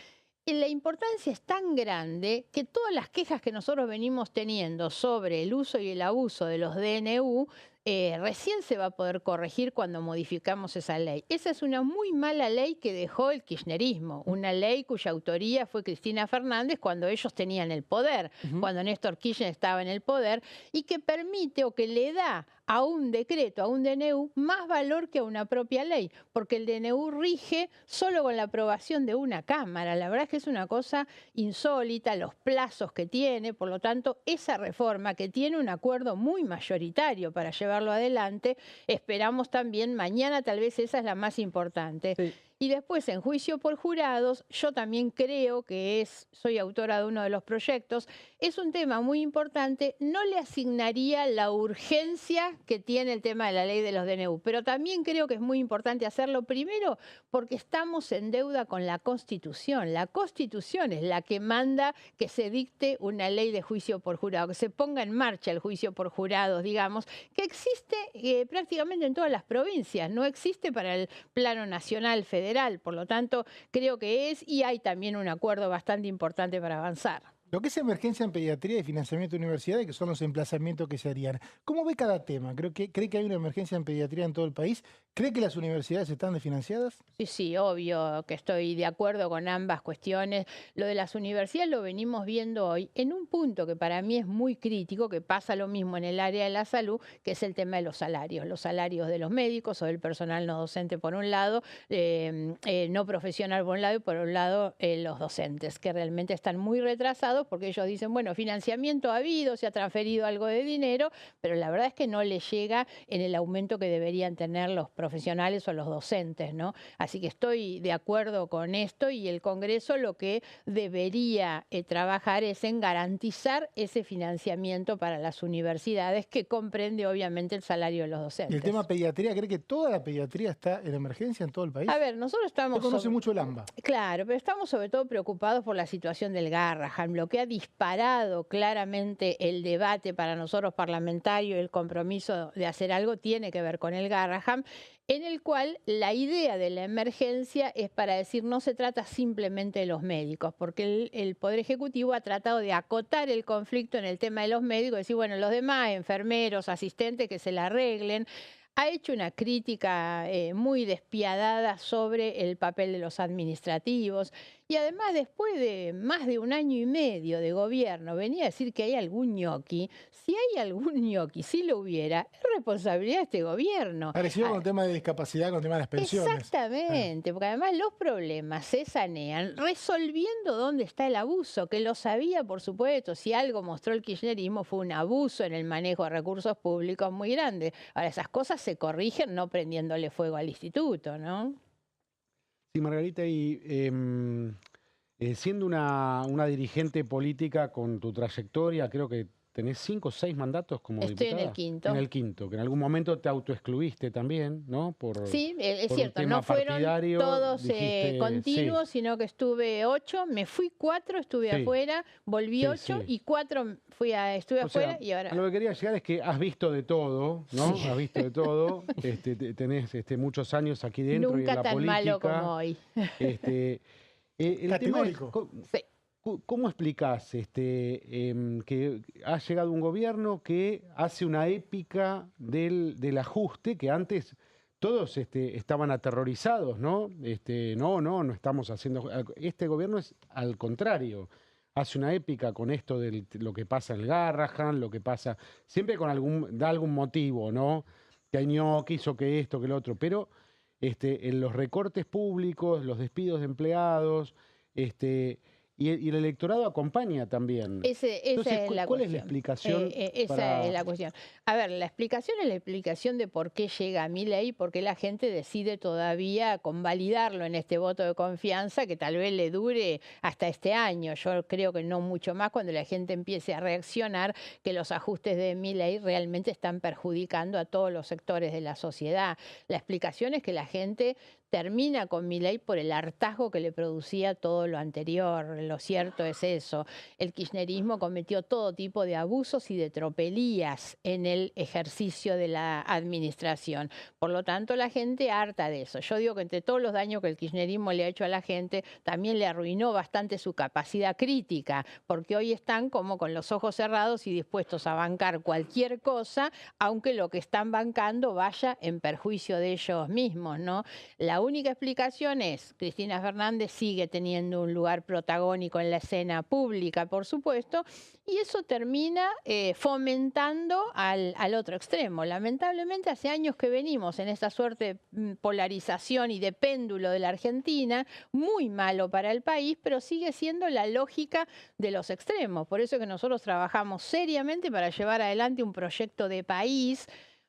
Y la importancia es tan grande que todas las quejas que nosotros venimos teniendo sobre el uso y el abuso de los DNU recién se va a poder corregir cuando modificamos esa ley. Esa es una muy mala ley que dejó el kirchnerismo, una ley cuya autoría fue Cristina Fernández cuando ellos tenían el poder, cuando Néstor Kirchner estaba en el poder, y que permite o que le da a un decreto, a un DNU, más valor que a una propia ley, porque el DNU rige solo con la aprobación de una Cámara. La verdad es que es una cosa insólita, los plazos que tiene, por lo tanto, esa reforma que tiene un acuerdo muy mayoritario para llevarlo adelante, esperamos también, mañana tal vez esa es la más importante. Sí. Y después, en juicio por jurados, yo también creo que soy autora de uno de los proyectos, es un tema muy importante, no le asignaría la urgencia que tiene el tema de la ley de los DNU, pero también creo que es muy importante hacerlo primero porque estamos en deuda con la Constitución. La Constitución es la que manda que se dicte una ley de juicio por jurado, que se ponga en marcha el juicio por jurados, digamos, que existe prácticamente en todas las provincias, no existe para el plano nacional federal. Por lo tanto, creo que y hay también un acuerdo bastante importante para avanzar. Lo que es emergencia en pediatría y financiamiento de universidades, que son los emplazamientos que se harían. ¿Cómo ve cada tema? ¿Cree que hay una emergencia en pediatría en todo el país? ¿Cree que las universidades están desfinanciadas? Sí, obvio que estoy de acuerdo con ambas cuestiones. Lo de las universidades lo venimos viendo hoy en un punto que para mí es muy crítico, que pasa lo mismo en el área de la salud, que es el tema de los salarios de los médicos o del personal no docente por un lado, no profesional por un lado y por un lado los docentes, que realmente están muy retrasados porque ellos dicen, bueno, financiamiento ha habido, se ha transferido algo de dinero, pero la verdad es que no les llega en el aumento que deberían tener los profesionales o los docentes, ¿no? Así que estoy de acuerdo con esto y el Congreso lo que debería trabajar es en garantizar ese financiamiento para las universidades que comprende obviamente el salario de los docentes. ¿Y el tema pediatría, cree que toda la pediatría está en emergencia en todo el país? A ver, nosotros estamos... Usted conoce mucho el AMBA. Claro, pero estamos sobre todo preocupados por la situación del Garrahan, lo que ha disparado claramente el debate para nosotros parlamentarios, el compromiso de hacer algo tiene que ver con el Garrahan, en el cual la idea de la emergencia es para decir no se trata simplemente de los médicos, porque el Poder Ejecutivo ha tratado de acotar el conflicto en el tema de los médicos, decir, bueno, los demás, enfermeros, asistentes, que se la arreglen. Ha hecho una crítica muy despiadada sobre el papel de los administrativos y además después de más de un año y medio de gobierno venía a decir que hay algún ñoqui. Si hay algún ñoqui, si lo hubiera, es responsabilidad de este gobierno. Parecido con el tema de discapacidad, con el tema de las pensiones. Exactamente, porque además los problemas se sanean resolviendo dónde está el abuso, que lo sabía, por supuesto. Si algo mostró el kirchnerismo fue un abuso en el manejo de recursos públicos muy grande. Ahora, esas cosas se corrigen no prendiéndole fuego al instituto, ¿no? Sí, Margarita, y siendo una dirigente política con tu trayectoria, creo que tenés 5 o 6 mandatos como diputada. Estoy en el quinto. En el quinto, que en algún momento te autoexcluiste también, ¿no? Sí, es cierto, no fueron todos continuos, sí, sino que estuve 8, me fui 4, estuve afuera, volví 8 y 4 estuve afuera y ahora... A lo que quería llegar es que has visto de todo, ¿no? Sí. Has visto de todo, tenés muchos años aquí dentro Nunca y en la tan política. Malo como hoy. El categórico. Tema es, sí. ¿Cómo explicás que ha llegado un gobierno que hace una épica del ajuste, que antes todos estaban aterrorizados, ¿no? No estamos haciendo... Este gobierno es al contrario, hace una épica con esto de lo que pasa en el Garrahan, lo que pasa... Siempre da algún motivo, ¿no? Que hay ñoquis o que esto, que lo otro, pero en los recortes públicos, los despidos de empleados... Y el electorado acompaña también. Entonces, ¿cuál es la explicación? Esa es la cuestión. A ver, la explicación es la explicación de por qué llega Milei, por qué la gente decide todavía convalidarlo en este voto de confianza que tal vez le dure hasta este año. Yo creo que no mucho más cuando la gente empiece a reaccionar que los ajustes de Milei realmente están perjudicando a todos los sectores de la sociedad. La explicación es que la gente termina con Milei por el hartazgo que le producía todo lo anterior. Lo cierto es eso. El kirchnerismo cometió todo tipo de abusos y de tropelías en el ejercicio de la administración. Por lo tanto, la gente harta de eso. Yo digo que entre todos los daños que el kirchnerismo le ha hecho a la gente, también le arruinó bastante su capacidad crítica, porque hoy están como con los ojos cerrados y dispuestos a bancar cualquier cosa, aunque lo que están bancando vaya en perjuicio de ellos mismos, ¿no? La única explicación es, Cristina Fernández sigue teniendo un lugar protagónico en la escena pública, por supuesto, y eso termina fomentando al otro extremo. Lamentablemente, hace años que venimos en esta suerte de polarización y de péndulo de la Argentina, muy malo para el país, pero sigue siendo la lógica de los extremos. Por eso es que nosotros trabajamos seriamente para llevar adelante un proyecto de país,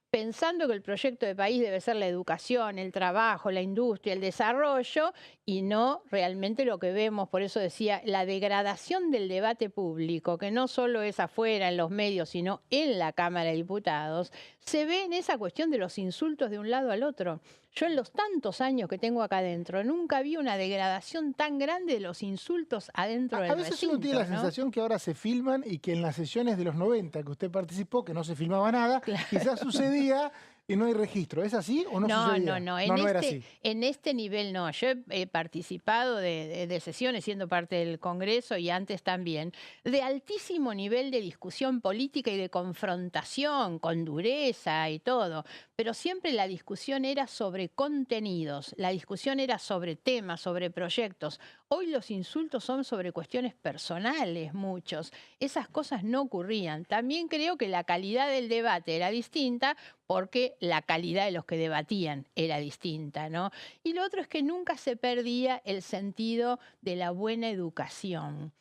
pensando que el proyecto de país debe ser la educación, el trabajo, la industria, el desarrollo, y no realmente lo que vemos. Por eso decía, la degradación del debate público, que no solo es afuera en los medios, sino en la Cámara de Diputados, se ve en esa cuestión de los insultos de un lado al otro. Yo en los tantos años que tengo acá adentro nunca vi una degradación tan grande de los insultos adentro del recinto. A veces uno tiene la ¿no? sensación que ahora se filman y que en las sesiones de los 90 que usted participó, que no se filmaba nada, quizás sucedía y no hay registro. ¿Es así o no sucedía? No. No era así. En este nivel no. Yo he participado de sesiones siendo parte del Congreso y antes también, de altísimo nivel de discusión política y de confrontación, con dureza y todo. Pero siempre la discusión era sobre contenidos, la discusión era sobre temas, sobre proyectos. Hoy los insultos son sobre cuestiones personales, muchos. Esas cosas no ocurrían. También creo que la calidad del debate era distinta porque la calidad de los que debatían era distinta, ¿no? Y lo otro es que nunca se perdía el sentido de la buena educación.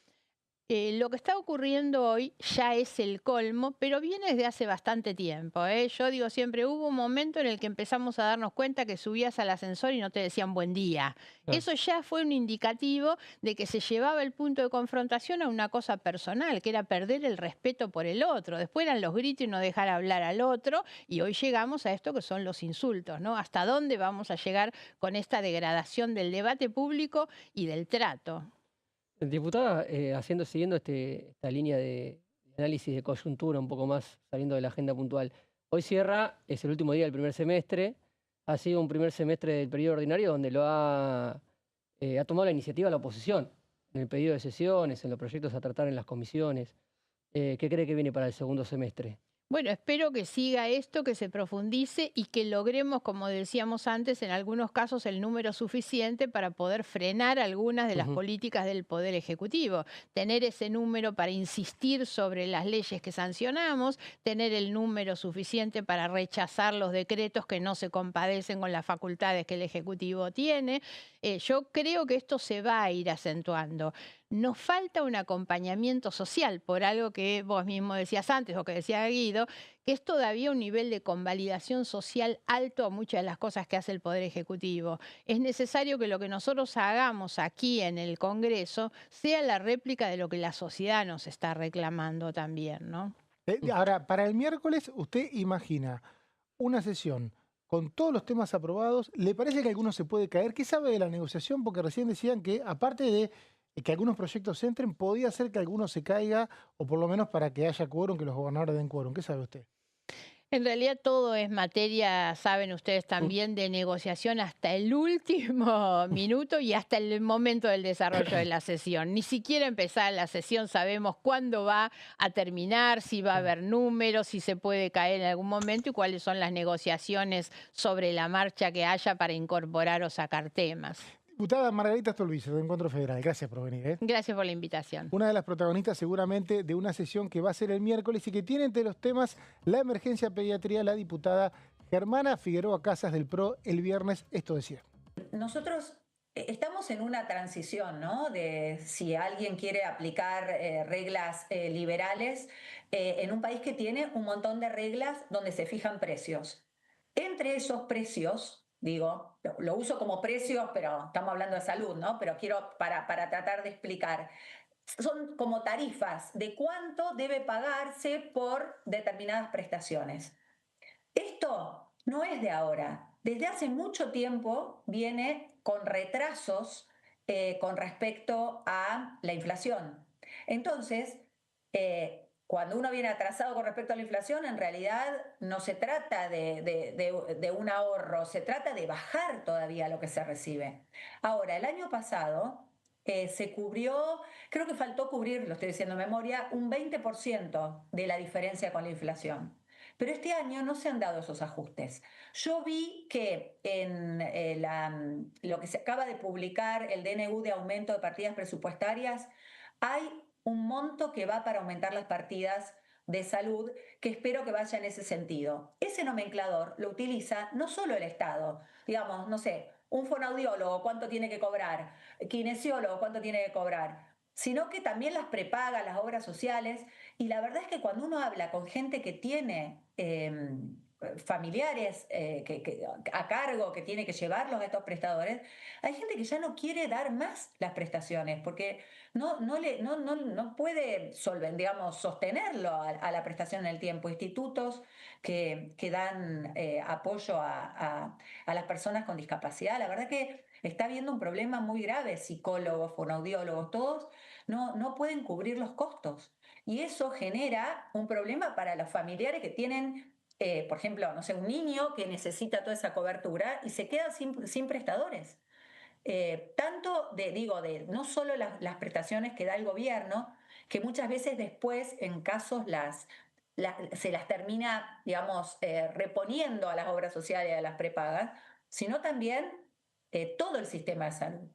Lo que está ocurriendo hoy ya es el colmo, pero viene desde hace bastante tiempo, ¿eh? Yo digo siempre, hubo un momento en el que empezamos a darnos cuenta que subías al ascensor y no te decían buen día. Eso ya fue un indicativo de que se llevaba el punto de confrontación a una cosa personal, que era perder el respeto por el otro. Después eran los gritos y no dejar hablar al otro, y hoy llegamos a esto que son los insultos, ¿no? ¿Hasta dónde vamos a llegar con esta degradación del debate público y del trato? Diputada, siguiendo esta línea de análisis de coyuntura, un poco más saliendo de la agenda puntual, hoy cierra, es el último día del primer semestre, ha sido un primer semestre del periodo ordinario donde ha tomado la iniciativa la oposición, en el pedido de sesiones, en los proyectos a tratar en las comisiones. ¿Qué cree que viene para el segundo semestre? Bueno, espero que siga esto, que se profundice y que logremos, como decíamos antes, en algunos casos el número suficiente para poder frenar algunas de las políticas del Poder Ejecutivo. Tener ese número para insistir sobre las leyes que sancionamos, tener el número suficiente para rechazar los decretos que no se compadecen con las facultades que el Ejecutivo tiene. Yo creo que esto se va a ir acentuando. Nos falta un acompañamiento social por algo que vos mismo decías antes o que decía Guido, que es todavía un nivel de convalidación social alto a muchas de las cosas que hace el Poder Ejecutivo. Es necesario que lo que nosotros hagamos aquí en el Congreso sea la réplica de lo que la sociedad nos está reclamando también, ¿no? Ahora, para el miércoles, ¿usted imagina una sesión con todos los temas aprobados? ¿Le parece que alguno se puede caer? ¿Qué sabe de la negociación? Porque recién decían que, aparte de que algunos proyectos entren, podía ser que alguno se caiga, o por lo menos para que haya quórum, que los gobernadores den quórum. ¿Qué sabe usted? En realidad todo es materia, saben ustedes también, de negociación hasta el último minuto y hasta el momento del desarrollo de la sesión. Ni siquiera empezar la sesión sabemos cuándo va a terminar, si va a haber números, si se puede caer en algún momento y cuáles son las negociaciones sobre la marcha que haya para incorporar o sacar temas. Diputada Margarita Stolbizer, de Encuentro Federal, gracias por venir. Gracias por la invitación. Una de las protagonistas seguramente de una sesión que va a ser el miércoles y que tiene entre los temas la emergencia pediatría, la diputada Germana Figueroa Casas del PRO el viernes. Esto decía. Nosotros estamos en una transición, ¿no? De si alguien quiere aplicar reglas liberales en un país que tiene un montón de reglas donde se fijan precios. Entre esos precios, digo, lo uso como precios, pero estamos hablando de salud, ¿no? Pero quiero para tratar de explicar. Son como tarifas de cuánto debe pagarse por determinadas prestaciones. Esto no es de ahora. desde hace mucho tiempo viene con retrasos con respecto a la inflación. Entonces, cuando uno viene atrasado con respecto a la inflación, en realidad no se trata de un ahorro, se trata de bajar todavía lo que se recibe. Ahora, el año pasado se cubrió, creo que faltó cubrir, lo estoy diciendo de memoria, un 20% de la diferencia con la inflación. Pero este año no se han dado esos ajustes. Yo vi que en lo que se acaba de publicar, el DNU de aumento de partidas presupuestarias, hay un monto que va para aumentar las partidas de salud, que espero que vaya en ese sentido. Ese nomenclador lo utiliza no solo el Estado, digamos, no sé, un fonoaudiólogo, ¿cuánto tiene que cobrar? Kinesiólogo, ¿cuánto tiene que cobrar? Sino que también las prepaga, las obras sociales, y la verdad es que cuando uno habla con gente que tiene familiares a cargo, que tiene que llevarlos a estos prestadores, hay gente que ya no quiere dar más las prestaciones porque no puede sostenerlo a la prestación en el tiempo. Institutos que dan apoyo a las personas con discapacidad, la verdad que está habiendo un problema muy grave, psicólogos, fonoaudiólogos, todos no pueden cubrir los costos. Y eso genera un problema para los familiares que tienen, por ejemplo, no sé, un niño que necesita toda esa cobertura y se queda sin prestadores. No solo las prestaciones que da el gobierno, que muchas veces después, en casos, se las termina, digamos, reponiendo a las obras sociales y a las prepagas, sino también todo el sistema de salud.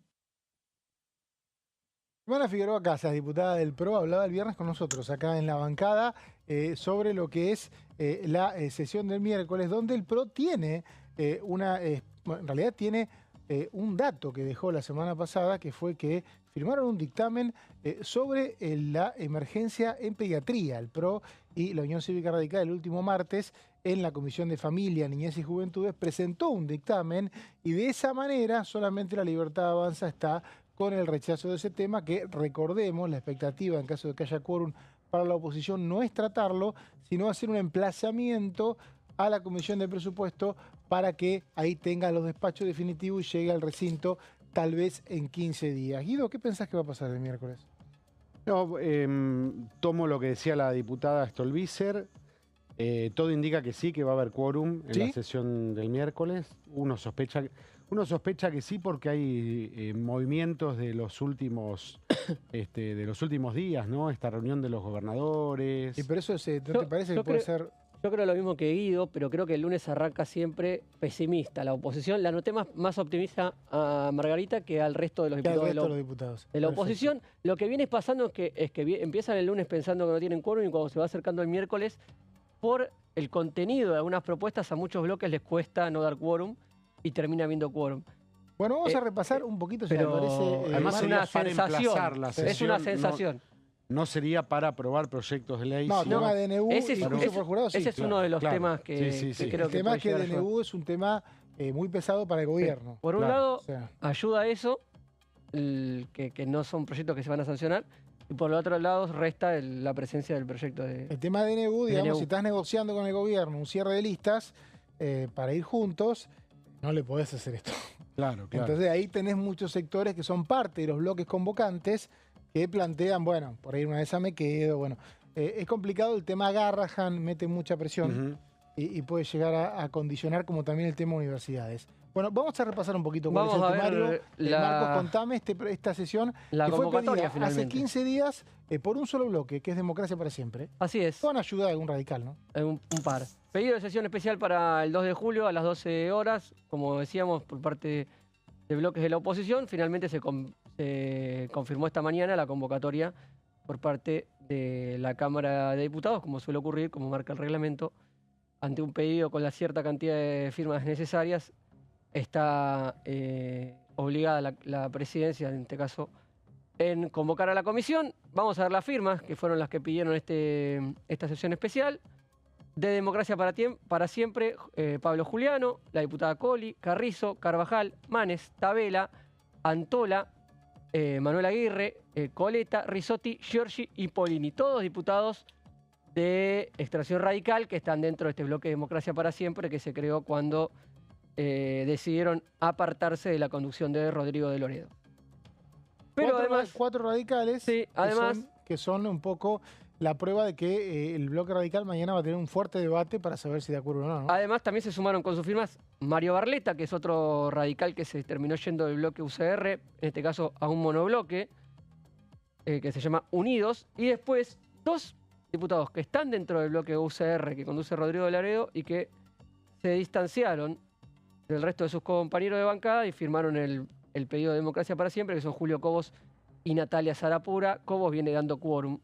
Ivana Figueroa Casas, diputada del PRO, hablaba el viernes con nosotros acá en la bancada sobre lo que es la sesión del miércoles, donde el PRO tiene en realidad tiene un dato que dejó la semana pasada, que fue que firmaron un dictamen sobre la emergencia en pediatría. El PRO y la Unión Cívica Radical el último martes en la Comisión de Familia, Niñez y Juventudes presentó un dictamen y de esa manera solamente La Libertad Avanza está con el rechazo de ese tema, que recordemos, la expectativa en caso de que haya quórum para la oposición no es tratarlo, sino hacer un emplazamiento a la Comisión de Presupuesto para que ahí tenga los despachos definitivos y llegue al recinto tal vez en 15 días. Guido, ¿qué pensás que va a pasar el miércoles? No, tomo lo que decía la diputada Stolbizer. Todo indica que sí, que va a haber quórum en la sesión del miércoles. Uno sospecha que sí porque hay movimientos de los últimos días, ¿no? Esta reunión de los gobernadores. Y por eso ¿no te parece que puede ser? Yo creo lo mismo que Guido, pero creo que el lunes arranca siempre pesimista la oposición. La noté más optimista a Margarita que al resto de los diputados de la oposición. Lo que viene pasando es que empiezan el lunes pensando que no tienen quórum y cuando se va acercando el miércoles, por el contenido de algunas propuestas, a muchos bloques les cuesta no dar quórum y termina habiendo quórum. Bueno, vamos a repasar un poquito, si pero me parece. Además es una sensación. Es una sensación. No sería para aprobar proyectos de ley. No, tema de DNU, ese es uno de los temas que creo que el tema es que DNU es un tema muy pesado para el gobierno. Por un lado, ayuda a eso, que no son proyectos que se van a sancionar, y por el otro lado resta la presencia del proyecto de... El tema de DNU, digamos, si estás negociando con el gobierno un cierre de listas para ir juntos, no le podés hacer esto. Claro. Entonces ahí tenés muchos sectores que son parte de los bloques convocantes que plantean, bueno, por ahí una de esas me quedo, bueno. Es complicado, el tema Garrahan mete mucha presión y puede llegar a condicionar, como también el tema universidades. Bueno, vamos a repasar un poquito cuál es el temario. Marcos, contame esta sesión que fue pedida hace 15 días por un solo bloque, que es Democracia para Siempre. Así es. Con ayuda de algún radical, ¿no? Un par. Pedido de sesión especial para el 2 de julio a las 12 horas, como decíamos, por parte de bloques de la oposición. Finalmente se confirmó esta mañana la convocatoria por parte de la Cámara de Diputados, como suele ocurrir, como marca el reglamento, ante un pedido con la cierta cantidad de firmas necesarias. Está obligada la presidencia, en este caso, en convocar a la comisión. Vamos a ver las firmas, que fueron las que pidieron esta sesión especial. De Democracia para Siempre, Pablo Juliano, la diputada Colli, Carrizo, Carvajal, Manes, Tabela, Antola, Manuel Aguirre, Coleta, Risotti, Giorgi y Polini. Todos diputados de Extracción Radical que están dentro de este bloque de Democracia para Siempre, que se creó cuando decidieron apartarse de la conducción de Rodrigo de Loredo. Pero además, 4 radicales sí, además, que son un poco la prueba de que el bloque radical mañana va a tener un fuerte debate para saber si de acuerdo o no, ¿no? Además, también se sumaron con sus firmas Mario Barletta, que es otro radical que se terminó yendo del bloque UCR, en este caso a un monobloque, que se llama Unidos, y después 2 diputados que están dentro del bloque UCR que conduce Rodrigo de Loredo y que se distanciaron del resto de sus compañeros de bancada y firmaron el pedido de Democracia para Siempre, que son Julio Cobos y Natalia Sarapura. Cobos viene dando quórum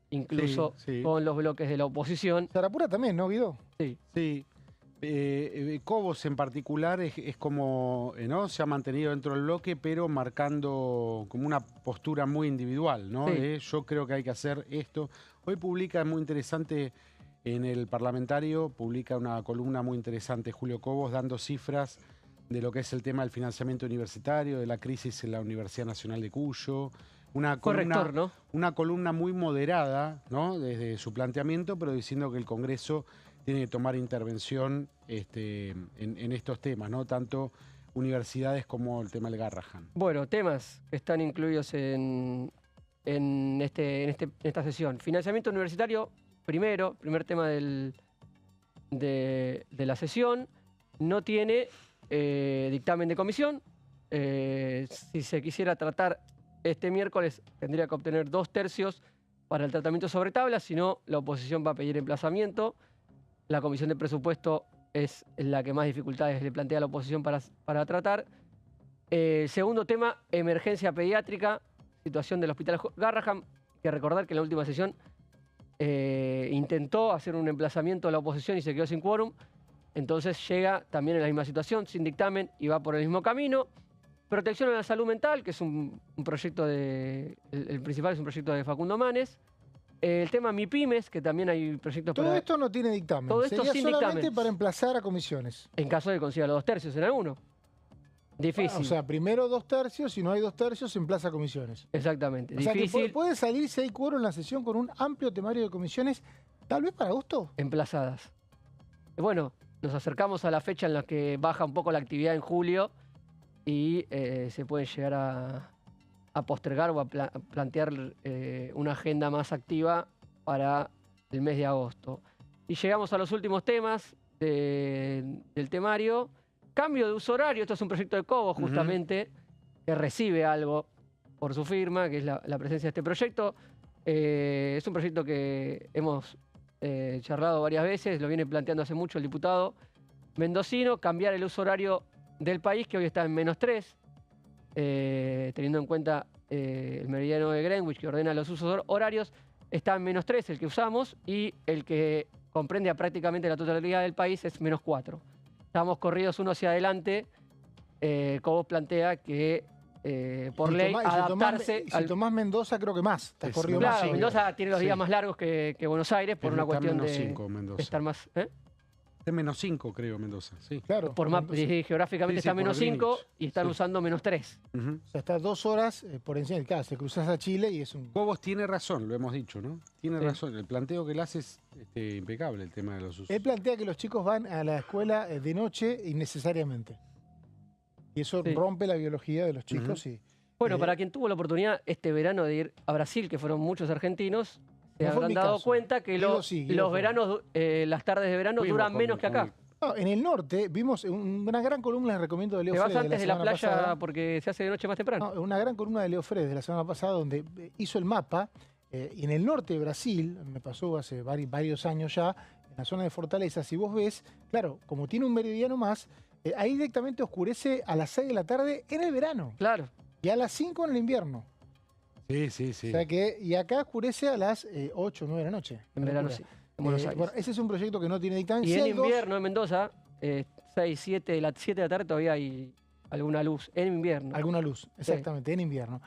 incluso con los bloques de la oposición. Sarapura también, ¿no, Guido? Sí. Sí. Cobos en particular es como, ¿no? Se ha mantenido dentro del bloque, pero marcando como una postura muy individual, ¿no? Sí. Yo creo que hay que hacer esto. Hoy publica, muy interesante, en el Parlamentario, publica una columna muy interesante Julio Cobos dando cifras de lo que es el tema del financiamiento universitario, de la crisis en la Universidad Nacional de Cuyo. Una columna muy moderada, ¿no? Desde su planteamiento, pero diciendo que el Congreso tiene que tomar intervención en estos temas, ¿no? Tanto universidades como el tema del Garrahan. Bueno, temas que están incluidos en esta sesión. Financiamiento universitario, primer tema de la sesión. No tiene dictamen de comisión. Si se quisiera tratar este miércoles, tendría que obtener 2/3 para el tratamiento sobre tabla, si no, la oposición va a pedir emplazamiento. La comisión de presupuesto es la que más dificultades le plantea a la oposición para tratar. Segundo tema, emergencia pediátrica, situación del Hospital Garrahan. Hay que recordar que en la última sesión intentó hacer un emplazamiento a la oposición y se quedó sin quórum. Entonces llega también en la misma situación, sin dictamen, y va por el mismo camino. Protección a la salud mental, que es un proyecto el principal es un proyecto de Facundo Manes. El tema MIPYMES, que también hay proyectos Todo esto no tiene dictamen. Todo esto Sería sin solamente dictamen. para emplazar a comisiones. En caso de que consiga los 2/3 en alguno. Difícil. O sea, primero 2/3, si no hay 2/3, se emplaza a comisiones. Exactamente. O sea, Difícil. que puede salir si hay quórum en la sesión con un amplio temario de comisiones, tal vez para gusto. Emplazadas. Bueno, nos acercamos a la fecha en la que baja un poco la actividad en julio y se puede llegar a postergar o a plantear una agenda más activa para el mes de agosto. Y llegamos a los últimos temas del temario. Cambio de uso horario, esto es un proyecto de Cobos justamente, que recibe algo por su firma, que es la presencia de este proyecto. Es un proyecto que hemos charlado varias veces, lo viene planteando hace mucho el diputado mendocino, cambiar el uso horario del país, que hoy está en -3, teniendo en cuenta el meridiano de Greenwich, que ordena los usos horarios, está en -3 el que usamos, y el que comprende a prácticamente la totalidad del país es -4. Estamos corridos uno hacia adelante. Cobos plantea que por ley adaptarse Si tomás Mendoza, creo que más. Estás corrido claro, más. Mendoza tiene los días más largos que Buenos Aires por una cuestión de estar más... Es -5, creo, Mendoza. Sí. Claro. Geográficamente está -5 y están usando -3. O sea, está 2 horas por encima del caso. Cruzás a Chile y es un... Cobos tiene razón, lo hemos dicho, ¿no? Tiene razón. El planteo que él hace es impecable, el tema de los usos. Él plantea que los chicos van a la escuela de noche innecesariamente. Y eso rompe la biología de los chicos. Bueno, para quien tuvo la oportunidad este verano de ir a Brasil, que fueron muchos argentinos, se habrán dado cuenta que los veranos, las tardes de verano duran menos que acá. No, en el norte vimos una gran columna, les recomiendo, de Leo Fredes. ¿Te vas antes de la playa pasada, porque se hace de noche más temprano? No, una gran columna de Leo Fredes de la semana pasada donde hizo el mapa. Y en el norte de Brasil, me pasó hace varios años ya, en la zona de Fortaleza, si vos ves, claro, como tiene un meridiano más, ahí directamente oscurece a las 6 de la tarde en el verano. Claro. Y a las 5 en el invierno. Sí. O sea que, y acá oscurece a las 8 o 9 de la noche. En verano sí, en Buenos Aires. Bueno, ese es un proyecto que no tiene dictamen. Y en invierno en Mendoza, 6, 7 de la tarde todavía hay alguna luz. En invierno. Alguna luz, exactamente, en invierno.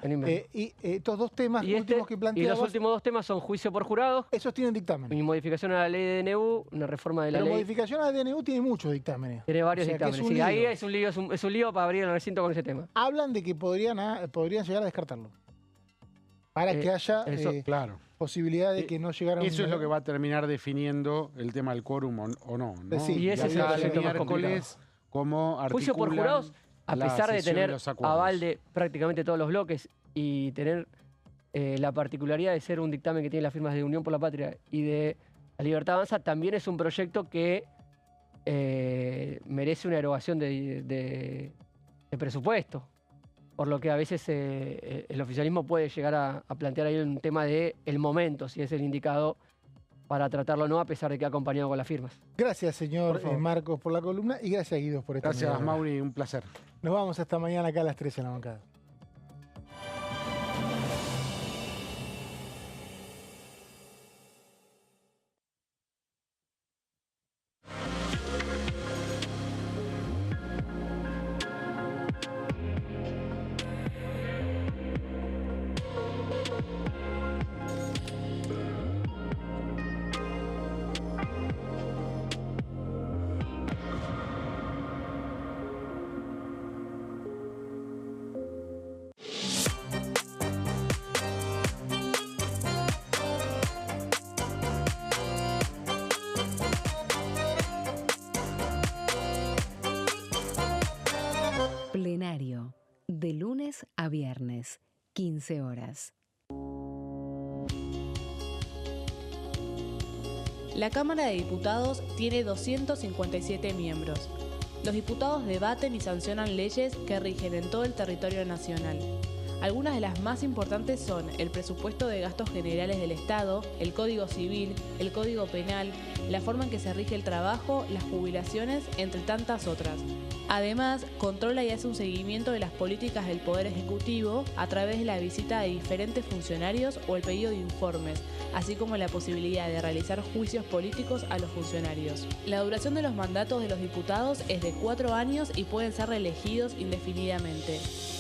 Y estos dos temas y últimos que planteabas... Y los últimos 2 temas son juicio por jurados. Esos tienen dictamen. Y modificación a la ley de DNU, una reforma de la ley. Pero modificación a la DNU tiene muchos dictámenes. Tiene varios dictámenes. Sí, ahí es un lío para abrir el recinto con ese tema. Hablan de que podrían llegar a descartarlo. Para que haya posibilidad de que no llegaran... Eso es lo que va a terminar definiendo el tema del quórum o no. Sí, y ese es el proyecto más complicado. cómo articulan Juicio por jurados, a la pesar de sesión y tener los acuerdos. aval de prácticamente todos los bloques y tener la particularidad de ser un dictamen que tiene las firmas de Unión por la Patria y de La Libertad Avanza, también es un proyecto que merece una erogación de presupuesto. Por lo que a veces el oficialismo puede llegar a plantear ahí un tema de el momento, si es el indicado para tratarlo o no, a pesar de que ha acompañado con las firmas. Gracias, señor Por favor. Marcos, por la columna y gracias, Guido, por esta Gracias, media hora. Mauri, un placer. Nos vamos hasta mañana acá a las 13 en la bancada. Plenario, de lunes a viernes, 15 horas. La Cámara de Diputados tiene 257 miembros. Los diputados debaten y sancionan leyes que rigen en todo el territorio nacional. Algunas de las más importantes son el presupuesto de gastos generales del Estado, el Código Civil, el Código Penal, la forma en que se rige el trabajo, las jubilaciones, entre tantas otras. Además, controla y hace un seguimiento de las políticas del Poder Ejecutivo a través de la visita de diferentes funcionarios o el pedido de informes, así como la posibilidad de realizar juicios políticos a los funcionarios. La duración de los mandatos de los diputados es de 4 años y pueden ser reelegidos indefinidamente.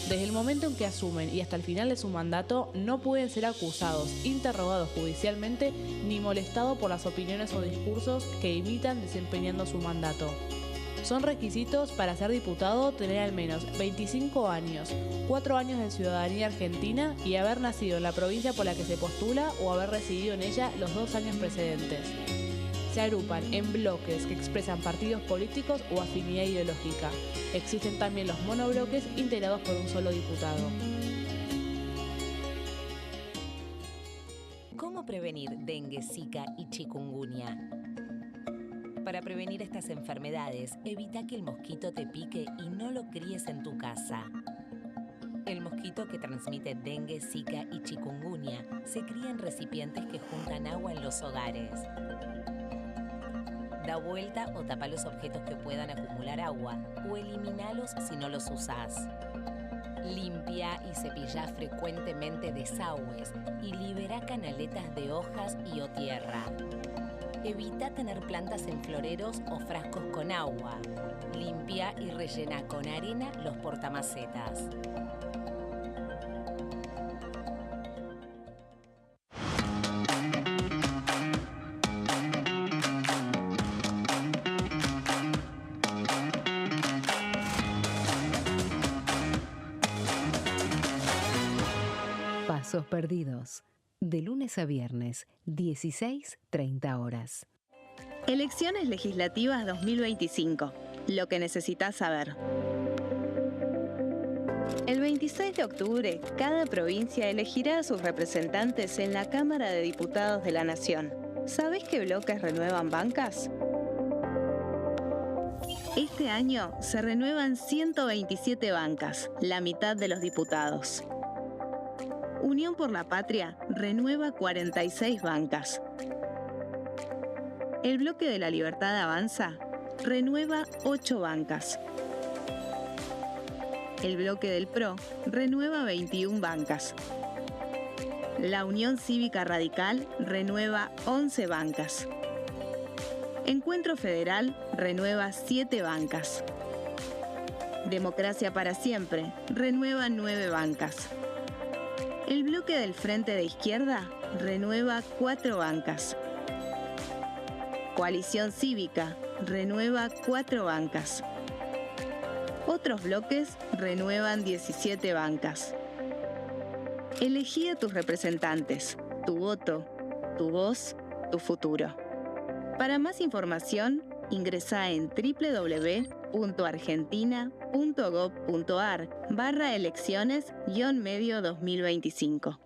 Desde el momento en que asumen y hasta el final de su mandato, no pueden ser acusados, interrogados judicialmente, ni molestados por las opiniones o discursos que imitan desempeñando su mandato. Son requisitos para ser diputado tener al menos 25 años, 4 años de ciudadanía argentina y haber nacido en la provincia por la que se postula o haber residido en ella los 2 años precedentes. Se agrupan en bloques que expresan partidos políticos o afinidad ideológica. Existen también los monobloques integrados por un solo diputado. ¿Cómo prevenir dengue, zika y chikungunya? Para prevenir estas enfermedades, evita que el mosquito te pique y no lo críes en tu casa. El mosquito que transmite dengue, zika y chikungunya se cría en recipientes que juntan agua en los hogares. Da vuelta o tapa los objetos que puedan acumular agua o elimínalos si no los usás. Limpia y cepilla frecuentemente desagües y libera canaletas de hojas y o tierra. Evita tener plantas en floreros o frascos con agua. Limpia y rellena con arena los portamacetas. Pasos perdidos. De lunes a viernes, 16:30 horas. Elecciones legislativas 2025. Lo que necesitas saber. El 26 de octubre, cada provincia elegirá a sus representantes en la Cámara de Diputados de la Nación. ¿Sabés qué bloques renuevan bancas? Este año se renuevan 127 bancas, la mitad de los diputados. Unión por la Patria renueva 46 bancas. El bloque de La Libertad Avanza renueva 8 bancas. El bloque del PRO renueva 21 bancas. La Unión Cívica Radical renueva 11 bancas. Encuentro Federal renueva 7 bancas. Democracia para Siempre renueva 9 bancas. El bloque del Frente de Izquierda renueva 4 bancas. Coalición Cívica renueva 4 bancas. Otros bloques renuevan 17 bancas. Elegí a tus representantes, tu voto, tu voz, tu futuro. Para más información, ingresá en www.elecciones.gov.ar. www.argentina.gov.ar/elecciones-medio 2025.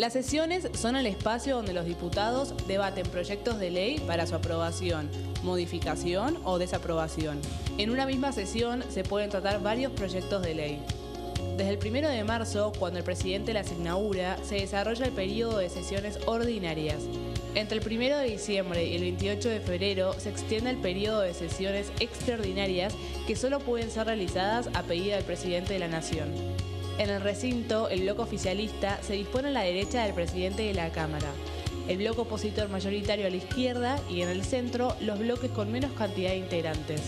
Las sesiones son el espacio donde los diputados debaten proyectos de ley para su aprobación, modificación o desaprobación. En una misma sesión se pueden tratar varios proyectos de ley. Desde el 1 de marzo, cuando el presidente las inaugura, se desarrolla el periodo de sesiones ordinarias. Entre el 1 de diciembre y el 28 de febrero se extiende el periodo de sesiones extraordinarias que solo pueden ser realizadas a pedido del presidente de la Nación. En el recinto, el bloque oficialista se dispone a la derecha del presidente de la Cámara, el bloque opositor mayoritario a la izquierda y en el centro los bloques con menos cantidad de integrantes.